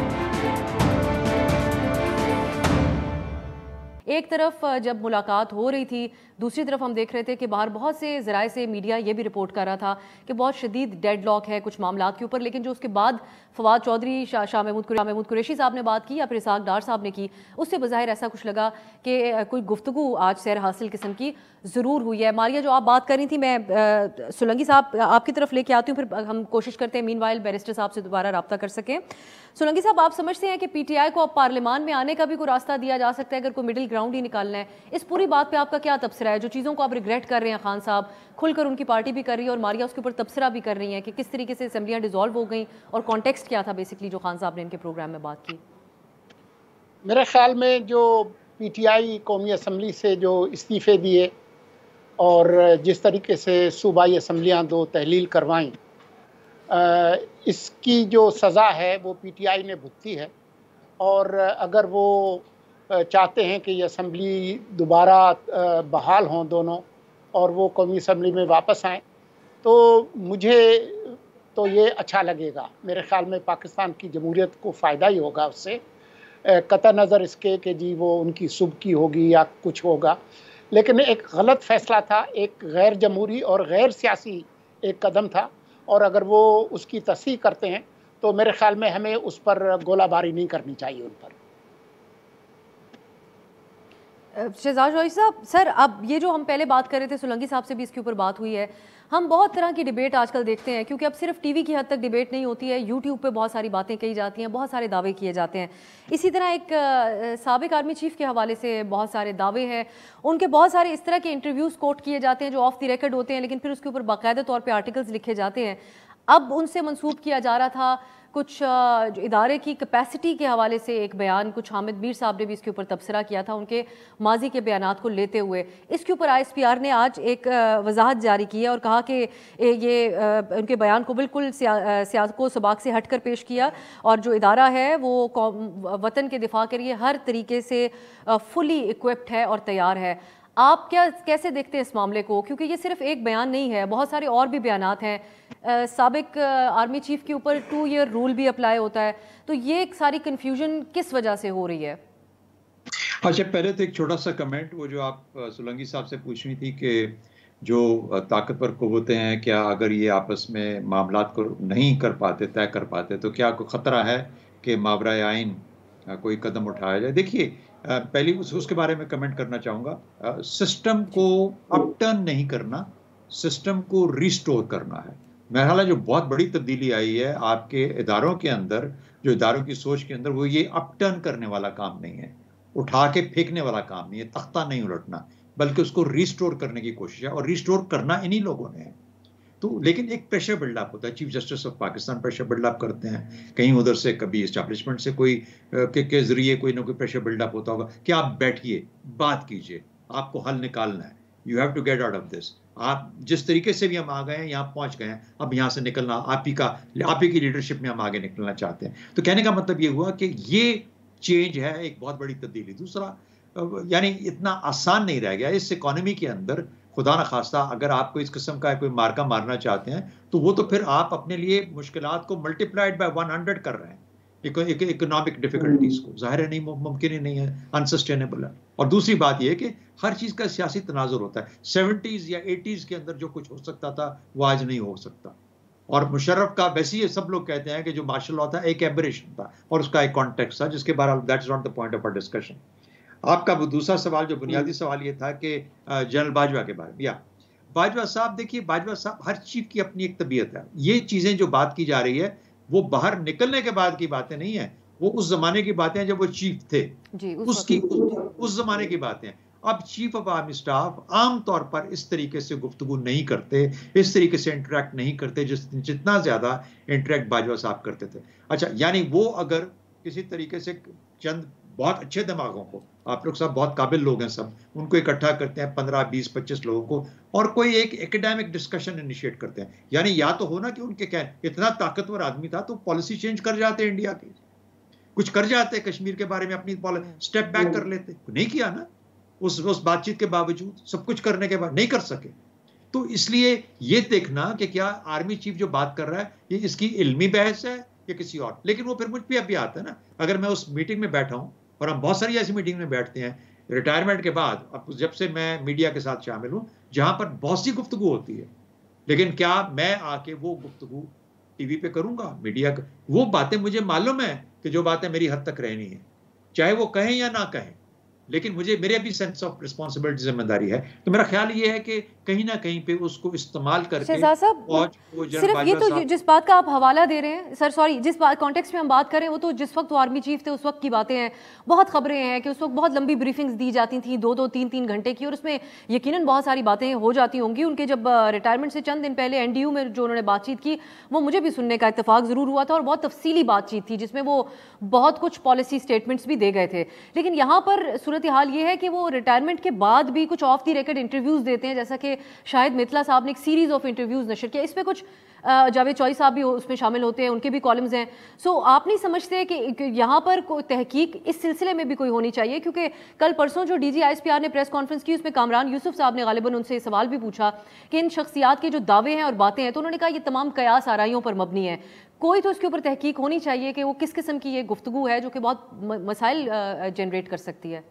एक तरफ जब मुलाकात हो रही थी, दूसरी तरफ हम देख रहे थे कि बाहर बहुत से ज़राए से मीडिया ये भी रिपोर्ट कर रहा था कि बहुत शदीद डेडलॉक है कुछ मामलात के ऊपर। लेकिन जो उसके बाद फवाद चौधरी, शाह महमूद कुरैशी साहब ने बात की या फिर इसाक डार साहब ने की, उससे बज़ाहिर ऐसा कुछ लगा कि कोई गुफ्तगू आज सैर हासिल किस्म की ज़रूर हुई है। मारिया, जो आप बात कर रही थी, मैं सोलंकी साहब आपकी तरफ लेके आती हूँ, फिर हम कोशिश करते हैं मीनवाइल बैरिस्टर साहब से दोबारा रब्ता कर सकें। सोलंकी साहब, आप समझते हैं कि पीटीआई को अब पार्लियामान में आने का भी कोई रास्ता दिया जा सकता है अगर कोई मिडिल ग्राउंड ही निकालना है? इस पूरी बात पे आपका क्या तबसरा है? जो चीज़ों को आप रिग्रेट कर रहे हैं, खान साहब खुलकर उनकी पार्टी भी कर रही है और मारिया उसके ऊपर तबसरा भी कर रही है कि किस तरीके से असेंबलियाँ डिसॉल्व हो गई और कॉन्टेक्स्ट क्या था बेसिकली जो खान साहब ने इनके प्रोग्राम में बात की? मेरे ख्याल में जो पीटीआई कौमी असम्बली से जो इस्तीफ़े दिए और जिस तरीके से सूबाई असम्बलियाँ 2 तहलील करवाईं, इसकी जो सज़ा है वो पीटीआई ने भुगती है। और अगर वो चाहते हैं कि ये असम्बली दोबारा बहाल हों दोनों और वो कौमी असम्बली में वापस आएँ, तो मुझे तो ये अच्छा लगेगा। मेरे ख़्याल में पाकिस्तान की जमहूरियत को फ़ायदा ही होगा उससे, कतई नज़र इसके कि जी वो उनकी सुबकी होगी या कुछ होगा। लेकिन एक गलत फ़ैसला था, एक गैर जमहूरी और गैर सियासी एक कदम था, और अगर वो उसकी तस्हीह करते हैं तो मेरे ख्याल में हमें उस पर गोलाबारी नहीं करनी चाहिए उन पर। शहजाद चौधरी साहब, सर अब ये जो हम पहले बात कर रहे थे, सोलंकी साहब से भी इसके ऊपर बात हुई है, हम बहुत तरह की डिबेट आजकल देखते हैं, क्योंकि अब सिर्फ टीवी की हद तक डिबेट नहीं होती है, यूट्यूब पे बहुत सारी बातें कही जाती हैं, बहुत सारे दावे किए जाते हैं। इसी तरह एक साबिक आर्मी चीफ के हवाले से बहुत सारे दावे हैं, उनके बहुत सारे इस तरह के इंटरव्यूज़ कोट किए जाते हैं जो ऑफ द रिकॉर्ड होते हैं, लेकिन फिर उसके ऊपर बाकायदा तौर पर आर्टिकल्स लिखे जाते हैं। अब उनसे मंसूब किया जा रहा था कुछ इदारे की कैपेसिटी के हवाले से एक बयान, कुछ हामिद मीर साहब ने भी इसके ऊपर तबसरा किया था उनके माजी के बयानात को लेते हुए। इसके ऊपर ISPR ने आज एक वजाहत जारी की है और कहा कि ये उनके बयान को बिल्कुल सियासत को सबाक से हटकर पेश किया, और जो इदारा है वो वतन के दिफा के लिए हर तरीके से फुली इक्विप्ड है और तैयार है। आप क्या कैसे देखते हैं इस मामले को, क्योंकि ये सिर्फ एक बयान नहीं है, बहुत सारे और भी बयानात हैं। साबिक आर्मी चीफ के ऊपर 2 ईयर रूल भी अप्लाई होता है, तो ये सारी कन्फ्यूजन किस वजह से हो रही है? अच्छा, पहले तो एक छोटा सा कमेंट, वो जो आप सोलंकी साहब से पूछ रही थी कि जो ताकतवर कुव्वतें हैं, क्या अगर ये आपस में मामलात को नहीं कर पाते, तय कर पाते, तो क्या कोई खतरा है कि मावरा आइन कोई कदम उठाया जाए? देखिए, पहली उसके बारे में कमेंट करना चाहूँगा। सिस्टम को अपटर्न नहीं करना, सिस्टम को रिस्टोर करना है। मेरा ख्याल है जो बहुत बड़ी तब्दीली आई है आपके इदारों के अंदर, जो इदारों की सोच के अंदर, वो ये अपटर्न करने वाला काम नहीं है, उठा के फेंकने वाला काम नहीं है, तख्ता नहीं उलटना, बल्कि उसको रिस्टोर करने की कोशिश है, और रिस्टोर करना इन्हीं लोगों ने है। तो लेकिन एक प्रेशर बिल्डअप होता है, chief justice of Pakistan pressure buildup करते हैं, कहीं उधर से कभी एस्टैब्लिशमेंट से कोई के जरिए कोई ना कोई प्रेशर बिल्डअप होता होगा कि आप बैठिए, बात कीजिए, आपको हल निकालना है, you have to get out of this. आप जिस तरीके से भी हम आ गए हैं, यहाँ पहुंच गए हैं, अब यहाँ से निकलना आप ही की लीडरशिप में हम आगे निकलना चाहते हैं। तो कहने का मतलब ये हुआ कि ये चेंज है, एक बहुत बड़ी तब्दीली। दूसरा, यानी इतना आसान नहीं रह गया इस इकोनॉमी के अंदर। खुदा न खास्ता अगर आपको इस किस्म का कोई मार्का मारना चाहते हैं, तो वो तो फिर आप अपने लिए मुश्किलात को मल्टीप्लाइड बाय 100 कर रहे हैं, इकोनॉमिक डिफिकल्टीज को। जाहिर है नहीं, मुमकिन ही नहीं है, अनसस्टेनेबल है। और दूसरी बात यह है कि हर चीज का सियासी तनाजुर होता है। 70s या 80s के अंदर जो कुछ हो सकता था, वो आज नहीं हो सकता। और मुशर्रफ का वैसे ही सब लोग कहते हैं कि जो मार्शल लॉ था एक एबरेशन था, और उसका एक कॉन्टेक्स्ट था, जिसके बारे that's not the point of our discussion. आपका वो दूसरा सवाल, जो बुनियादी सवाल ये था कि जनरल बाजवा के बारे में, या बाजवा साहब, देखिए बाजवा साहब, हर चीफ की अपनी एक तबीयत है। ये चीजें जो बात की जा रही है, वो बाहर निकलने के बाद की बातें नहीं है, वो उस जमाने की बातें हैं जब वो चीफ थे जी, उस जमाने की बातें। अब चीफ ऑफ आर्मी स्टाफ आमतौर पर इस तरीके से गुफ्तगू नहीं करते, इस तरीके से इंटरेक्ट नहीं करते जितना ज्यादा इंटरेक्ट बाजवा साहब करते थे। अच्छा, यानी वो अगर किसी तरीके से चंद बहुत अच्छे दिमागों को, आप लोग सब बहुत काबिल लोग हैं सब, उनको इकट्ठा करते हैं 15, 20, 25 लोगों को, और कोई एक एकेडमिक डिस्कशन इनिशिएट करते हैं, यानी या तो हो ना कि उनके क्या, इतना ताकतवर आदमी था तो पॉलिसी चेंज कर जाते इंडिया की, कुछ कर जाते कश्मीर के बारे में, अपनी स्टेप बैक कर लेते, नहीं किया ना, उस बातचीत के बावजूद, सब कुछ करने के बाद नहीं कर सके। तो इसलिए ये देखना कि क्या आर्मी चीफ जो बात कर रहा है, ये इसकी इल्मी बहस है या किसी और। लेकिन वो फिर मुझ पे अभी आता है ना, अगर मैं उस मीटिंग में बैठा हूं, और हम बहुत सारी ऐसी मीटिंग में बैठते हैं रिटायरमेंट के बाद, अब जब से मैं मीडिया के साथ शामिल हूं, जहां पर बहुत सी गुफ्तगू होती है, लेकिन क्या मैं आके वो गुफ्तगू टीवी पे करूंगा? मीडिया वो बातें मुझे मालूम है कि जो बातें मेरी हद तक रहनी है, चाहे वो कहें या ना कहें, लेकिन मेरे भी सेंस ऑफ रिस्पांसिबिलिटी, जिम्मेदारी है। तो मेरा ख्याल ये है कि कहीं ना कहीं पे उसको इस्तेमाल करके, शहजाद साहब, सिर्फ ये तो जिस बात का आप हवाला दे रहे हैं सर, सॉरी, जिस कॉन्टेक्स्ट में हम बात कर रहे हैं, वो तो जिस वक्त वो आर्मी चीफ थे उस वक्त की बातें हैं। बहुत खबरें हैं कि उस वक्त बहुत लंबी ब्रीफिंग्स दी जाती थी, 2-2, 3-3 घंटे की, और उसमें यकीनन बहुत सारी बातें हो जाती होंगी। उनके जब रिटायरमेंट से चंद दिन पहले NDU में जो उन्होंने बातचीत की, वो मुझे भी सुनने का इत्तेफाक जरूर हुआ था, और बहुत तफसीली बातचीत थी जिसमें वो बहुत कुछ पॉलिसी स्टेटमेंट्स भी दे गए थे। लेकिन यहाँ पर सूरत हाल ये है कि वो रिटायरमेंट के बाद भी कुछ ऑफ द रिकॉर्ड इंटरव्यूज देते हैं, जैसा कि शाहिद मितला साहब ने एक सीरीज ऑफ इंटरव्यूज नशर किया, इसमें कुछ जावेद चौधरी साहब भी उसमें शामिल होते हैं, उनके भी कॉलम्स हैं। सो आप नहीं समझते कि यहाँ पर कोई तहकीक इस सिलसिले में भी कोई होनी चाहिए? क्योंकि कल परसों जो DG ISPR ने प्रेस कॉन्फ्रेंस की, उसमें कामरान यूसुफ साहब ने गालिबन उनसे सवाल भी पूछा कि इन शख्सियात के जो दावे हैं और बातें हैं, तो उन्होंने कहा ये तमाम कयास आराइयों पर मबनी है, कोई तो इसके ऊपर तहकीक होनी चाहिए कि वो किस किस्म की ये गुफ्तगू है जो कि बहुत मसाइल जनरेट कर सकती है।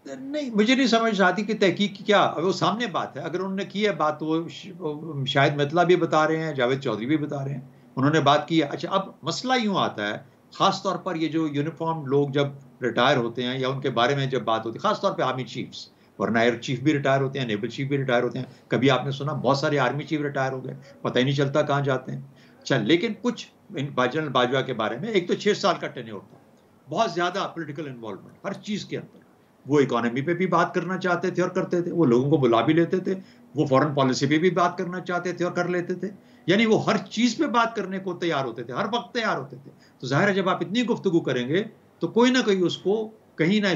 नहीं, मुझे नहीं समझ आती कि तहकीक की क्या, वो सामने बात है। अगर उन्होंने की है बात, तो वो शायद मितला भी बता रहे हैं, जावेद चौधरी भी बता रहे हैं, उन्होंने बात की है। अच्छा, अब मसला यूं आता है, खास तौर पर ये जो यूनिफॉर्म लोग जब रिटायर होते हैं या उनके बारे में जब बात होती है, खास तौर पे आर्मी चीफ्स, वरना एयर चीफ भी रिटायर होते हैं, नेवल चीफ भी रिटायर होते हैं। कभी आपने सुना बहुत सारे आर्मी चीफ रिटायर हो गए, पता ही नहीं चलता कहाँ जाते हैं। अच्छा, लेकिन कुछ जनरल बाजवा के बारे में, एक तो 6 साल का टेन्योर था, बहुत ज्यादा पॉलिटिकल इन्वॉल्वमेंट हर चीज के अंदर, वो इकोनॉमी पे भी बात करना चाहते थे और करते थे, वो लोगों को बुला भी लेते थे, वो फॉरेन पॉलिसी पे भी बात करना चाहते थे और कर लेते थे, यानी वो हर चीज पे बात करने को तैयार होते थे, हर वक्त तैयार होते थे। तो जाहिर है जब आप इतनी गुफ्तगू करेंगे तो कोई ना कोई उसको कहीं ना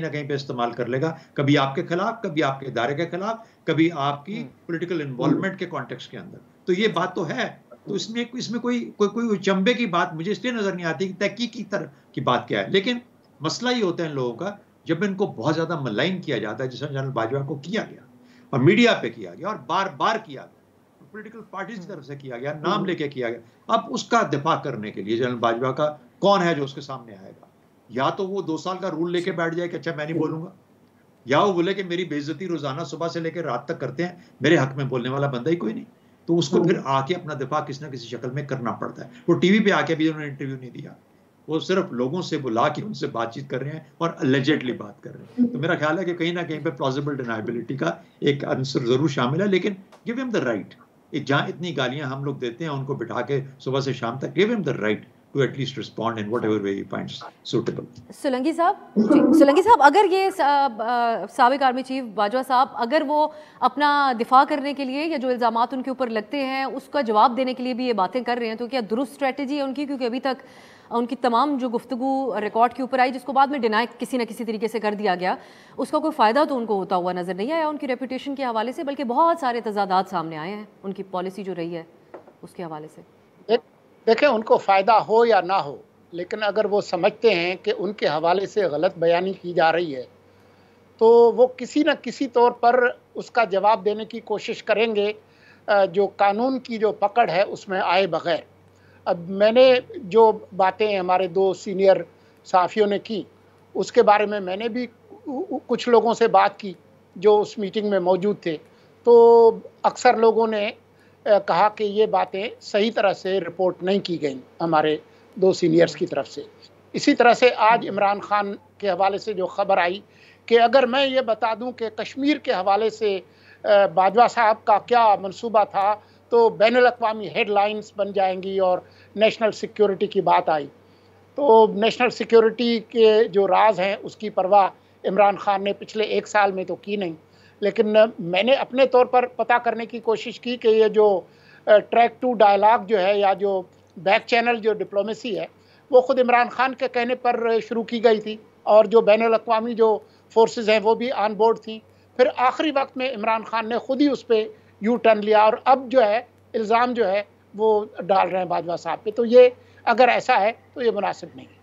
कहीं पे इस्तेमाल कर लेगा, कभी आपके खिलाफ, कभी आपके इदारे के खिलाफ, कभी आपकी पॉलिटिकल इन्वॉल्वमेंट के कॉन्टेक्स्ट के अंदर। तो ये बात तो है, तो इसमें कोई चंबे की बात मुझे इसलिए नजर नहीं आती कि तहकीक की तरह की बात क्या है। लेकिन मसला ये होता है इन लोगों का जब इनको बहुत ज्यादा मलाइन किया जाता है, जिस जनरल बाजवा को किया गया और मीडिया पे किया गया और बार बार किया गया, पॉलिटिकल पार्टीज की तरफ से किया गया, नाम लेके किया गया, अब उसका दिफा करने के लिए जनरल बाजवा का कौन है जो उसके सामने आएगा? या तो वो 2 साल का रूल लेके बैठ जाए कि अच्छा मैं नहीं बोलूंगा, या वो बोले कि मेरी बेइज्जती रोजाना सुबह से लेकर रात तक करते हैं, मेरे हक में बोलने वाला बंदा ही कोई नहीं, तो उसको फिर आके अपना दिफा किसी ना किसी शक्ल में करना पड़ता है। वो टीवी पे आके भी उन्होंने इंटरव्यू नहीं दिया, वो सिर्फ लोगों से बुला के उनसे बातचीत कर रहे हैं और अलेजेडली बात कर रहे हैं। तो मेरा ख्याल है कि कहीं ना कहीं पे प्लॉजिबल डिनायबिलिटी का एक आंसर जरूर शामिल है, लेकिन गिव हिम द राइट। जहां इतनी गालियां हम लोग देते हैं उनको बिठा के सुबह से शाम तक, give him the right to at least respond in whatever way he finds suitable. Solanki साहब, अगर ये साबिक आर्मी चीफ बाजवा साहब अगर वो अपना दिफा करने के लिए या जो इल्ज़ामात उनके ऊपर लगते हैं उसका जवाब देने के लिए भी ये बातें कर रहे हैं, तो क्या दुरुस्त स्ट्रेटजी है उनकी? क्योंकि अभी तक उनकी तमाम जो गुफ्तगू रिकॉर्ड के ऊपर आई, जिसको बाद में डिनाई किसी न किसी तरीके से कर दिया गया, उसका कोई फ़ायदा तो उनको होता हुआ नज़र नहीं आया उनकी रेपुटेशन के हवाले से, बल्कि बहुत सारे तजादात सामने आए हैं उनकी पॉलिसी जो रही है उसके हवाले से। देखें, उनको फ़ायदा हो या ना हो, लेकिन अगर वो समझते हैं कि उनके हवाले से गलत बयानी की जा रही है तो वो किसी न किसी तौर पर उसका जवाब देने की कोशिश करेंगे, जो कानून की जो पकड़ है उसमें आए बग़ैर। अब मैंने जो बातें हमारे 2 सीनियर सहाफ़ियों ने की, उसके बारे में मैंने भी कुछ लोगों से बात की जो उस मीटिंग में मौजूद थे, तो अक्सर लोगों ने कहा कि ये बातें सही तरह से रिपोर्ट नहीं की गई हमारे 2 सीनियर्स की तरफ से। इसी तरह से आज इमरान खान के हवाले से जो ख़बर आई कि अगर मैं ये बता दूं कि कश्मीर के हवाले से बाजवा साहब का क्या मंसूबा था, तो बैनुल-अक़वामी हेडलाइंस बन जाएंगी और नेशनल सिक्योरिटी की बात आई। तो नेशनल सिक्योरिटी के जो राज हैं उसकी परवाह इमरान खान ने पिछले 1 साल में तो की नहीं, लेकिन मैंने अपने तौर पर पता करने की कोशिश की कि ये जो ट्रैक टू डायलॉग जो है या जो बैक चैनल जो डिप्लोमेसी है वो ख़ुद इमरान खान के कहने पर शुरू की गई थी और जो बैनुल-अक़वामी जो फोर्सेस हैं वो भी ऑन बोर्ड थी। फिर आखिरी वक्त में इमरान खान ने खुद ही उस पर यू टर्न लिया और अब जो है इल्ज़ाम जो है वो डाल रहे हैं बाजवा साहब पे। तो ये अगर ऐसा है तो ये मुनासिब नहीं है।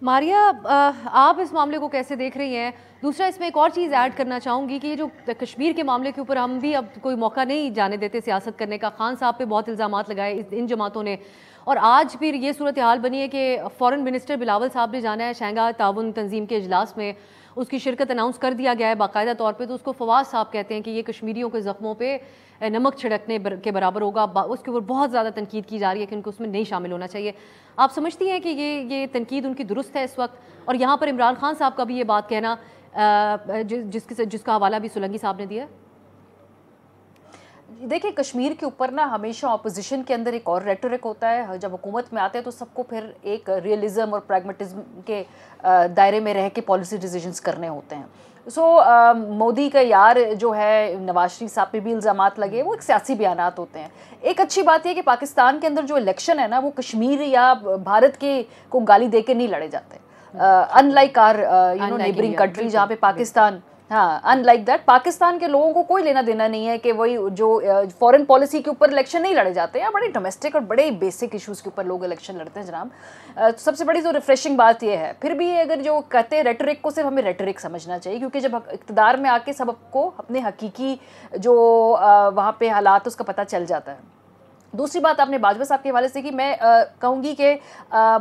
मारिया, आप इस मामले को कैसे देख रही हैं? दूसरा, इसमें एक और चीज़ ऐड करना चाहूँगी कि ये जो कश्मीर के मामले के ऊपर हम भी अब कोई मौका नहीं जाने देते सियासत करने का। खान साहब पे बहुत इल्ज़ामात लगाए इन जमातों ने, और आज फिर ये सूरत हाल बनी है कि फ़ॉरेन मिनिस्टर बिलावल साहब ने जाना है शंघाई ताउन तंजीम के इजलास में, उसकी शिरकत अनाउंस कर दिया गया है बाकायदा तौर पे। तो उसको फवाद साहब कहते हैं कि ये कश्मीरियों के ज़ख्मों पे नमक छिड़कने के बराबर होगा। उसके ऊपर बहुत ज़्यादा तनकीद की जा रही है कि उनको उसमें नहीं शामिल होना चाहिए। आप समझती हैं कि ये तनकीद उनकी दुरुस्त है इस वक्त? और यहाँ पर इमरान खान साहब का भी ये बात कहना जिसका हवाला भी सोलंकी साहब ने दिया। देखिए, कश्मीर के ऊपर ना हमेशा ऑपोजिशन के अंदर एक और रेटोरिक होता है, जब हुकूमत में आते हैं तो सबको फिर एक रियलिज्म और प्रैग्मेटिज्म के दायरे में रह के पॉलिसी डिसीजंस करने होते हैं। मोदी का यार जो है नवाज शरीफ साहब पे भी इल्ज़ामात लगे, वो एक सियासी बयानात होते हैं। एक अच्छी बात यह कि पाकिस्तान के अंदर जो इलेक्शन है ना, वो कश्मीर या भारत के को गाली दे के नहीं लड़े जाते, अनलाइक आर नेबरिंग कंट्री जहाँ पे पाकिस्तान, हाँ, अनलाइक दैट पाकिस्तान के लोगों को कोई लेना देना नहीं है कि वही जो फॉरेन पॉलिसी के ऊपर इलेक्शन नहीं लड़े जाते हैं, बड़े डोमेस्टिक और बड़े बेसिक इश्यूज़ के ऊपर लोग इलेक्शन लड़ते हैं जनाब। सबसे बड़ी जो रिफ्रेशिंग बात यह है, फिर भी अगर जो कहते हैं रेटरिक को, सिर्फ हमें रेटरिक समझना चाहिए, क्योंकि जब इक़्तिदार में आके सबको अपने हकीकी जो वहाँ पे हालात उसका पता चल जाता है। दूसरी बात आपने बाजवा साहब के हवाले से की, मैं कहूँगी कि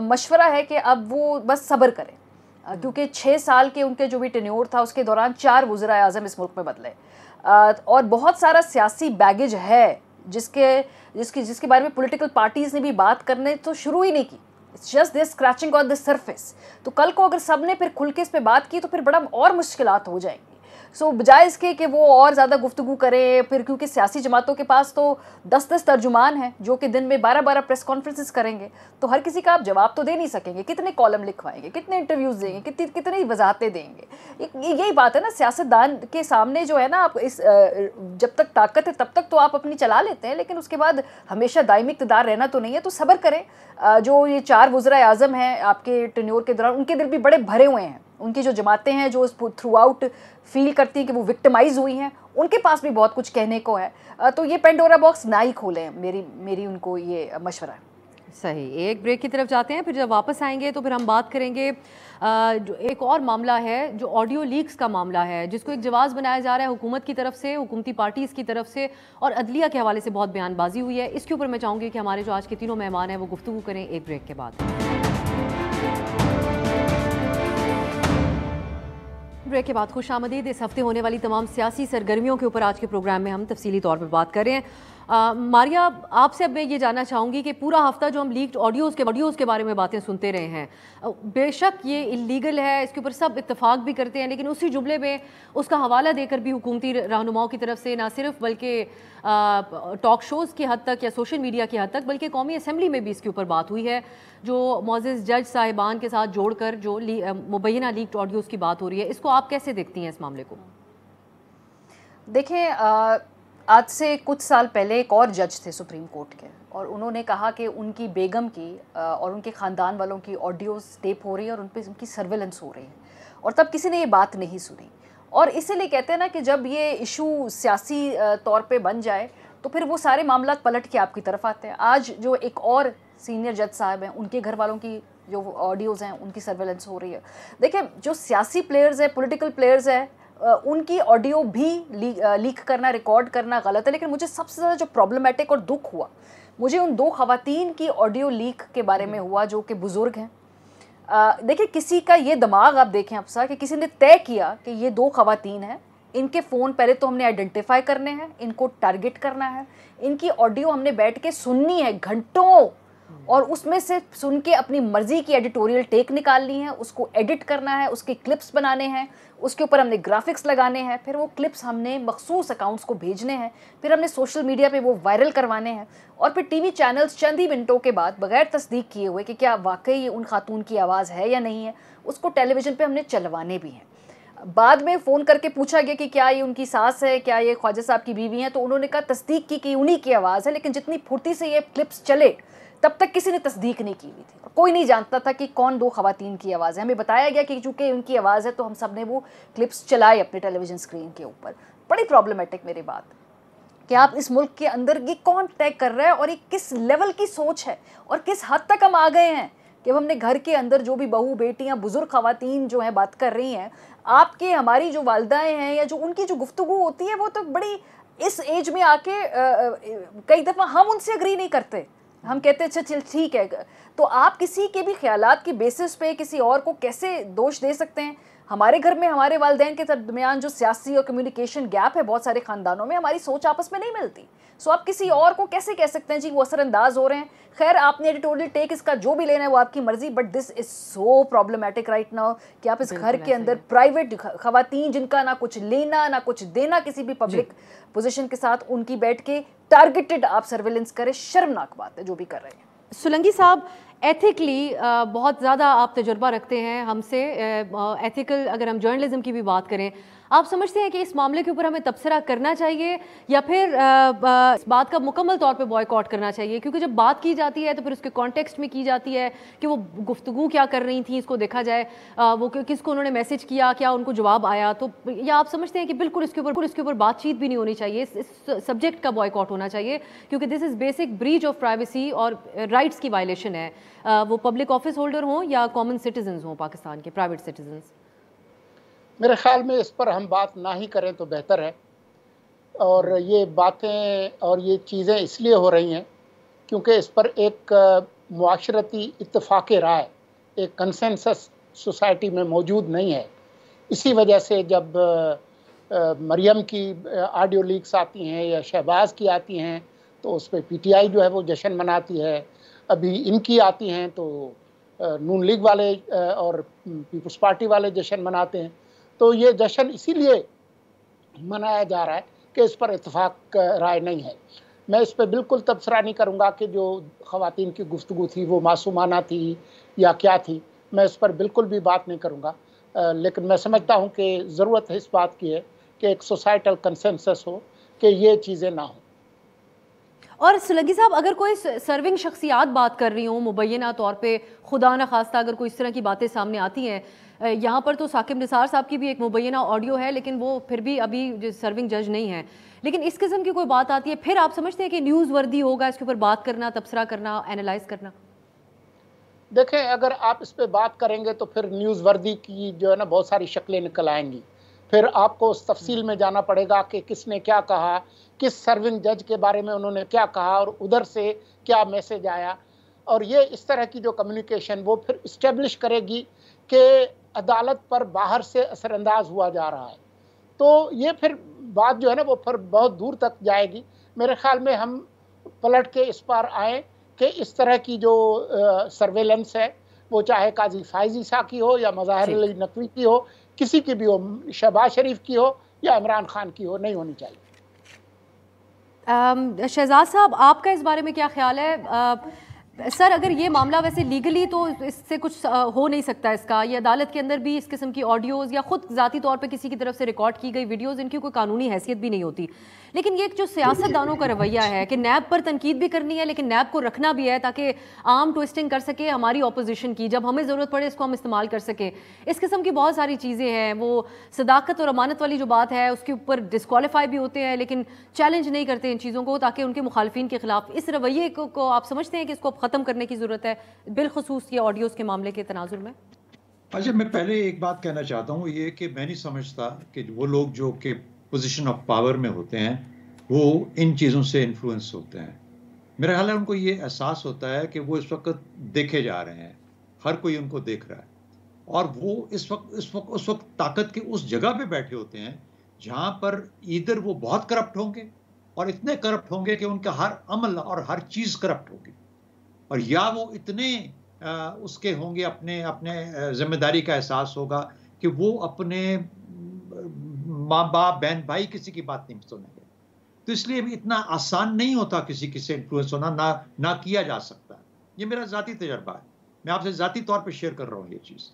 मशवरा है कि अब वो बस सब्र करें, क्योंकि 6 साल के उनके जो भी टेन्योर था उसके दौरान 4 वज़ीर आज़म इस मुल्क में बदले, और बहुत सारा सियासी बैगेज है जिसके बारे में पॉलिटिकल पार्टीज़ ने भी बात करने तो शुरू ही नहीं की। It's just this scratching on the surface. तो कल को अगर सब ने फिर खुल के इस पर बात की तो फिर बड़ा और मुश्किलात हो जाएंगी। बजाय इसके कि वो और ज़्यादा गुफ्तगू करें फिर, क्योंकि सियासी जमातों के पास तो 10-10 तर्जुमान हैं जो कि दिन में 12-12 प्रेस कॉन्फ्रेंसेस करेंगे, तो हर किसी का आप जवाब तो दे नहीं सकेंगे। कितने कॉलम लिखवाएंगे, कितने इंटरव्यूज़ देंगे, कितनी वजाहतें देंगे। यही बात है ना, सियासतदान के सामने जो है ना, आप जब तक ताकत है तब तक तो आप अपनी चला लेते हैं, लेकिन उसके बाद हमेशा दायमी इक़्तिदार रहना तो नहीं है। तो सब्र करें। जो ये 4 वज़ीर आज़म हैं आपके टेन्योर के दौरान, उनके दिल भी बड़े भरे हुए हैं। उनकी जो जमातें हैं जो थ्रू आउट फील करती हैं कि वो विक्टिमाइज़ हुई हैं, उनके पास भी बहुत कुछ कहने को है। तो ये पेंडोरा बॉक्स ना ही खोलें, मेरी उनको ये मशवरा है। सही, एक ब्रेक की तरफ जाते हैं, फिर जब वापस आएंगे तो फिर हम बात करेंगे जो एक और मामला है, जो ऑडियो लीक्स का मामला है, जिसको एक जवाब बनाया जा रहा है हुकूमत की तरफ से, हुकूमती पार्टीज़ की तरफ से, और अदलिया के हवाले से बहुत बयानबाजी हुई है। इसके ऊपर मैं चाहूँगी कि हमारे जो आज के तीनों मेहमान हैं वो गुफ्तगू करें एक ब्रेक के बाद। ब्रेक के बाद खुश आमदीद। इस हफ्ते होने वाली तमाम सियासी सरगर्मियों के ऊपर आज के प्रोग्राम में हम तफसीली तौर पर बात कर रहे हैं। मारिया, आपसे अब मैं ये जानना चाहूँगी कि पूरा हफ्ता जो हम लीक्ड ऑडियोज़ के बारे में बातें सुनते रहे हैं, बेशक ये इलीगल है, इसके ऊपर सब इत्तेफाक भी करते हैं, लेकिन उसी जुमले में उसका हवाला देकर भी हुकूमती रहनुमाओं की तरफ से ना सिर्फ बल्कि टॉक शोज़ की हद तक या सोशल मीडिया की हद तक, बल्कि कौमी असम्बली में भी इसके ऊपर बात हुई है, जो मोअज़्ज़िज़ जज साहिबान के साथ जोड़कर जो मुबैना लीक्ड ऑडियोज़ की बात हो रही है, इसको आप कैसे देखती हैं इस मामले को? देखें, आज से कुछ साल पहले एक और जज थे सुप्रीम कोर्ट के, और उन्होंने कहा कि उनकी बेगम की और उनके ख़ानदान वालों की ऑडियोज़ टेप हो रही है और उन पर उनकी सर्वेलेंस हो रही है, और तब किसी ने ये बात नहीं सुनी। और इसीलिए कहते हैं ना कि जब ये इशू सियासी तौर पे बन जाए तो फिर वो सारे मामला पलट के आपकी तरफ आते हैं। आज जो एक और सीनियर जज साहब हैं, उनके घर वालों की जो ऑडियोज़ हैं उनकी सर्वेलेंस हो रही है। देखिए, जो सियासी प्लेयर्स हैं, पॉलिटिकल प्लेयर्स हैं, उनकी ऑडियो भी लीक करना, रिकॉर्ड करना गलत है, लेकिन मुझे सबसे ज़्यादा जो प्रॉब्लमेटिक और दुख हुआ, मुझे उन दो ख़वातीन की ऑडियो लीक के बारे में हुआ जो कि बुज़ुर्ग हैं। देखिए, किसी का ये दिमाग आप देखें अफसा कि किसी ने तय किया कि ये दो ख़वातीन हैं, इनके फ़ोन पहले तो हमने आइडेंटिफाई करने हैं, इनको टारगेट करना है, इनकी ऑडियो हमने बैठ के सुननी है घंटों, और उसमें से सुन के अपनी मर्ज़ी की एडिटोरियल टेक निकालनी है, उसको एडिट करना है, उसके क्लिप्स बनाने हैं, उसके ऊपर हमने ग्राफिक्स लगाने हैं, फिर वो क्लिप्स हमने मखसूस अकाउंट्स को भेजने हैं, फिर हमने सोशल मीडिया पे वो वायरल करवाने हैं, और फिर टीवी चैनल्स चंद ही मिनटों के बाद बगैर तस्दीक किए हुए कि क्या वाकई ये उन खातून की आवाज़ है या नहीं है, उसको टेलीविज़न पे हमने चलवाने भी हैं। बाद में फ़ोन करके पूछा गया कि क्या ये उनकी सास है, क्या ये ख्वाजा साहब की बीवी हैं, तो उन्होंने कहा तस्दीक की कि उन्हीं की आवाज़ है, लेकिन जितनी फुर्ती से ये क्लिप्स चले तब तक किसी ने तस्दीक नहीं की हुई थी, कोई नहीं जानता था कि कौन दो ख़वातीन की आवाज़ है। हमें बताया गया कि चूँकि उनकी आवाज़ है तो हम सब ने वो क्लिप्स चलाए अपने टेलीविज़न स्क्रीन के ऊपर। बड़ी प्रॉब्लमेटिक मेरी बात कि आप इस मुल्क के अंदर ये कौन तय कर रहा है, और ये किस लेवल की सोच है, और किस हद तक हम आ गए हैं कि हमने घर के अंदर जो भी बहू बेटियाँ बुज़ुर्ग ख़वातीन जो हैं बात कर रही हैं, आपके हमारी जो वालदाएँ हैं या जो उनकी जो गुफ्तगू होती है, वो तो बड़ी इस एज में आके कई दफ़ा हम उनसे एग्री नहीं करते, हम कहते हैं अच्छा चल ठीक है। तो आप किसी के भी ख्यालात की बेसिस पे किसी और को कैसे दोष दे सकते हैं? हमारे घर में हमारे वालिदैन के दरमियान जो सियासी और कम्युनिकेशन गैप है बहुत सारे ख़ानदानों में, हमारी सोच आपस में नहीं मिलती। सो आप किसी और को कैसे कह सकते हैं जी वो असरअंदाज हो रहे हैं? खैर, आपने एडिटोरियल टेक इसका जो भी लेना है वो आपकी मर्जी, but this is so problematic right now कि आप इस घर के अंदर प्राइवेट ख़वातीन जिनका ना कुछ लेना ना कुछ देना किसी भी पब्लिक पोजीशन के साथ, उनकी बैठ के टारगेटेड आप सर्वेलेंस करें। शर्मनाक बात है जो भी कर रहे हैं। सुलंगी साहब, एथिकली बहुत ज़्यादा आप तजुर्बा रखते हैं हमसे, एथिकल अगर हम जर्नलिज्म की भी बात करें, आप समझते हैं कि इस मामले के ऊपर हमें तबसरा करना चाहिए या फिर इस बात का मुकम्मल तौर पे बॉयकॉट करना चाहिए? क्योंकि जब बात की जाती है तो फिर उसके कॉन्टेक्स्ट में की जाती है कि वो गुफ्तगू क्या कर रही थी, इसको देखा जाए, वो किसको उन्होंने मैसेज किया, क्या उनको जवाब आया, तो या आप समझते हैं कि बिल्कुल इसके ऊपर बातचीत भी नहीं होनी चाहिए, इस सब्जेक्ट का बॉयकॉट होना चाहिए, क्योंकि this is basic breach of privacy और राइट्स की वायलेशन है, वो पब्लिक ऑफिस होल्डर हों या कॉमन सिटीजन्स हों, पाकिस्तान के प्राइवेट सिटीजन्स? मेरे ख्याल में इस पर हम बात ना ही करें तो बेहतर है। और ये बातें और ये चीज़ें इसलिए हो रही हैं क्योंकि इस पर एक मुआशरती इत्तेफाक राय, एक कंसेंसस सोसाइटी में मौजूद नहीं है। इसी वजह से जब मरियम की ऑडियो लीक्स आती हैं या शहबाज की आती हैं तो उस पर पीटीआई जो है वो जश्न मनाती है, अभी इनकी आती हैं तो नून लीग वाले और पीपल्स पार्टी वाले जश्न मनाते हैं। तो ये जश्न इसीलिए मनाया जा रहा है कि इस पर इत्तेफाक राय नहीं है। मैं इस पर बिल्कुल तबसरा नहीं करूँगा कि जो ख़वातीन की गुफ्तगू थी वो मासूमाना थी या क्या थी, मैं इस पर बिल्कुल भी बात नहीं करूँगा, लेकिन मैं समझता हूँ कि ज़रूरत है इस बात की है कि एक सोसाइटल कंसेंसस हो कि ये चीज़ें ना हों। और सुलंगी साहब, अगर कोई सर्विंग शख्सियात बात कर रही हों मुबैना तौर पे, खुदा न खास्ता अगर कोई इस तरह की बातें सामने आती हैं, यहाँ पर तो साकिब निसार साहब की भी एक मुबैना ऑडियो है, लेकिन वो फिर भी अभी सर्विंग जज नहीं है। लेकिन इस किस्म की कोई बात आती है, फिर आप समझते हैं कि न्यूज़ वर्दी होगा इसके ऊपर बात करना, तबसरा करना, एनालाइज करना? देखें, अगर आप इस पे बात करेंगे तो फिर न्यूज़ वर्दी की जो है ना बहुत सारी शक्लें निकल आएंगी। फिर आपको उस तफसील में जाना पड़ेगा कि किसने क्या कहा, किस सर्विंग जज के बारे में उन्होंने क्या कहा और उधर से क्या मैसेज आया। और ये इस तरह की जो कम्युनिकेशन वो फिर इस्टेब्लिश करेगी कि अदालत पर बाहर से असरअंदाज हुआ जा रहा है। तो ये फिर बात जो है ना वो फिर बहुत दूर तक जाएगी। मेरे ख्याल में हम पलट के इस पर आए कि इस तरह की जो सर्वेलेंस है वो चाहे काजी फाइज ईसा की हो या मज़ाहिर अली नकवी की हो, किसी की भी हो, शहबाज शरीफ की हो या इमरान खान की हो, नहीं होनी चाहिए। शहजाद साहब, आपका इस बारे में क्या ख्याल है? सर, अगर ये मामला वैसे लीगली तो इससे कुछ हो नहीं सकता इसका, ये अदालत के अंदर भी इस किस्म की ऑडियोज़ या ख़ुद ज़ाती तौर पे किसी की तरफ से रिकॉर्ड की गई वीडियोज़, इनकी कोई कानूनी हैसियत भी नहीं होती। लेकिन ये जो सियासतदानों का रवैया है कि नैब पर तनकीद भी करनी है लेकिन नैब को रखना भी है ताकि आम ट्विस्टिंग कर सके हमारी अपोजिशन की, जब हमें ज़रूरत पड़े इसको हम इस्तेमाल कर सके, इस किस्म की बहुत सारी चीज़ें हैं। वो सदाकत और अमानत वाली जो बात है उसके ऊपर डिस्क्वालीफाई भी होते हैं लेकिन चैलेंज नहीं करते इन चीज़ों को ताकि उनके मुखालफिन के खिलाफ। इस रवैये को आप समझते हैं कि इसको ख़त्म करने की ज़रूरत है, बिलखुसूस ये ऑडियोज़ के मामले के तनाजुर में? अच्छा, मैं पहले एक बात कहना चाहता हूँ, ये कि मैं नहीं समझता कि वो लोग जो कि पोजीशन ऑफ पावर में होते हैं वो इन चीज़ों से इन्फ्लुएंस होते हैं। मेरा ख्याल है उनको ये एहसास होता है कि वो इस वक्त देखे जा रहे हैं, हर कोई उनको देख रहा है, और वो उस वक्त ताकत के उस जगह पे बैठे होते हैं जहाँ पर इधर वो बहुत करप्ट होंगे और इतने करप्ट होंगे कि उनका हर अमल और हर चीज़ करप्ट होगी, और या वो इतने उसके होंगे, अपने अपने जिम्मेदारी का एहसास होगा कि वो अपने माँ बाप बहन भाई किसी की बात नहीं सुनेंगे। तो इसलिए भी इतना आसान नहीं होता किसी से इन्फ्लुएंस होना, ना किया जा सकता। ये मेरा ज़ाती तजर्बा है, मैं आपसे ज़ाती तौर पे शेयर कर रहा हूँ ये चीज़।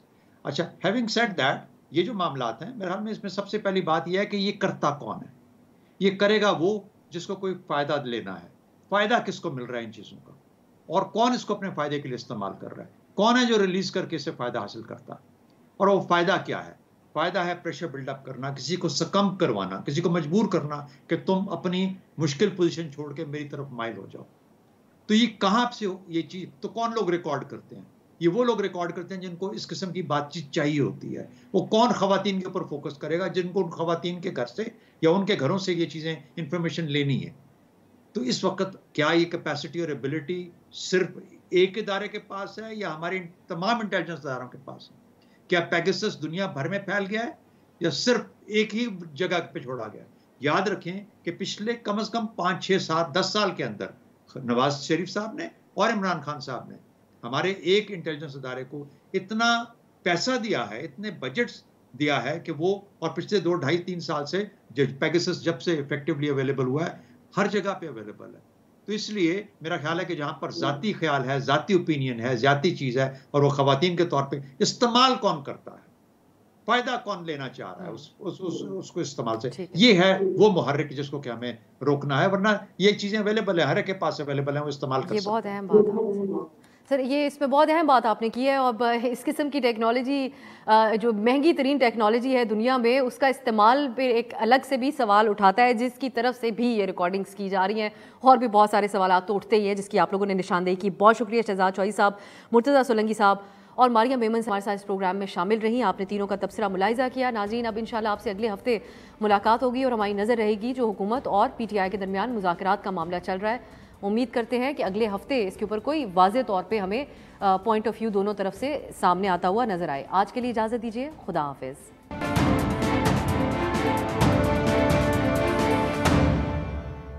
अच्छा, हैविंग सेड दैट, ये जो मामलात हैं मेरे ख्याल में इसमें सबसे पहली बात यह है कि ये करता कौन है। ये करेगा वो जिसको कोई फ़ायदा लेना है। फ़ायदा किसको मिल रहा है इन चीज़ों का, और कौन इसको अपने फ़ायदे के लिए इस्तेमाल कर रहा है, कौन है जो रिलीज़ करके इससे फ़ायदा हासिल करता है, और वो फ़ायदा क्या है। फ़ायदा है प्रेशर बिल्डअप करना, किसी को सकम करवाना, किसी को मजबूर करना कि तुम अपनी मुश्किल पोजीशन छोड़ के मेरी तरफ माइल हो जाओ। तो ये कहाँ से ये चीज़, तो कौन लोग रिकॉर्ड करते हैं? ये वो लोग रिकॉर्ड करते हैं जिनको इस किस्म की बातचीत चाहिए होती है। वो कौन ख़वातीन के ऊपर फोकस करेगा जिनको उन ख़वातीन के घर से या उनके घरों से ये चीज़ें इंफॉर्मेशन लेनी है। तो इस वक्त क्या ये कैपेसिटी और एबिलिटी सिर्फ एक इदारे के पास है या हमारे तमाम इंटेलिजेंस इदारों के पास है? क्या पेगासस दुनिया भर में फैल गया है या सिर्फ एक ही जगह पे छोड़ा गया? याद रखें कि पिछले कम से कम 5, 6, 7, 10 साल के अंदर नवाज शरीफ साहब ने और इमरान खान साहब ने हमारे एक इंटेलिजेंस इदारे को इतना पैसा दिया है, इतने बजट्स दिया है कि वो, और पिछले 2, 2.5, 3 साल से पेगासस जब से इफेक्टिवली अवेलेबल हुआ है हर जगह पे अवेलेबल है। तो इसलिए मेरा ख्याल है कि जहाँ पर ज़ाती ख्याल है, ज़ाती ओपिनियन है, ज़ाती चीज़ है, और वो ख़वातीन के तौर पे इस्तेमाल कौन करता है, फ़ायदा कौन लेना चाह रहा है उसको इस्तेमाल से, ये है वो मुहर्रिक जिसको कि हमें रोकना है। वरना ये चीज़ें अवेलेबल है, हर एक के पास अवेलेबल है, वो इस्तेमाल कर सकते हैं। ये बहुत अहम बात है सर, ये इसमें बहुत अहम बात आपने की है। और इस किस्म की टेक्नोलॉजी जो महंगी तरीन टेक्नोलॉजी है दुनिया में, उसका इस्तेमाल पे एक अलग से भी सवाल उठाता है, जिसकी तरफ से भी ये रिकॉर्डिंग्स की जा रही हैं। और भी बहुत सारे सवाल तो उठते ही हैं जिसकी आप लोगों ने निशानदेही की। बहुत शुक्रिया शहजाद चौधरी साहब, मुर्तज़ा सोलंकी साहब और मारिया मेमन हमारे साथ इस प्रोग्राम में शामिल रही। आपने तीनों का तबसरा मुलाहिजा किया। नाज़रीन, अब इंशाल्लाह आपसे अगले हफ्ते मुलाकात होगी और हमारी नज़र रहेगी जो हुकूमत और PTI के दरमियान मुज़ाकरात का मामला चल रहा है। उम्मीद करते हैं कि अगले हफ्ते इसके ऊपर कोई वाज़े तौर पे हमें पॉइंट ऑफ व्यू दोनों तरफ से सामने आता हुआ नजर आए। आज के लिए इजाज़त दीजिए, खुदा हाफिज़।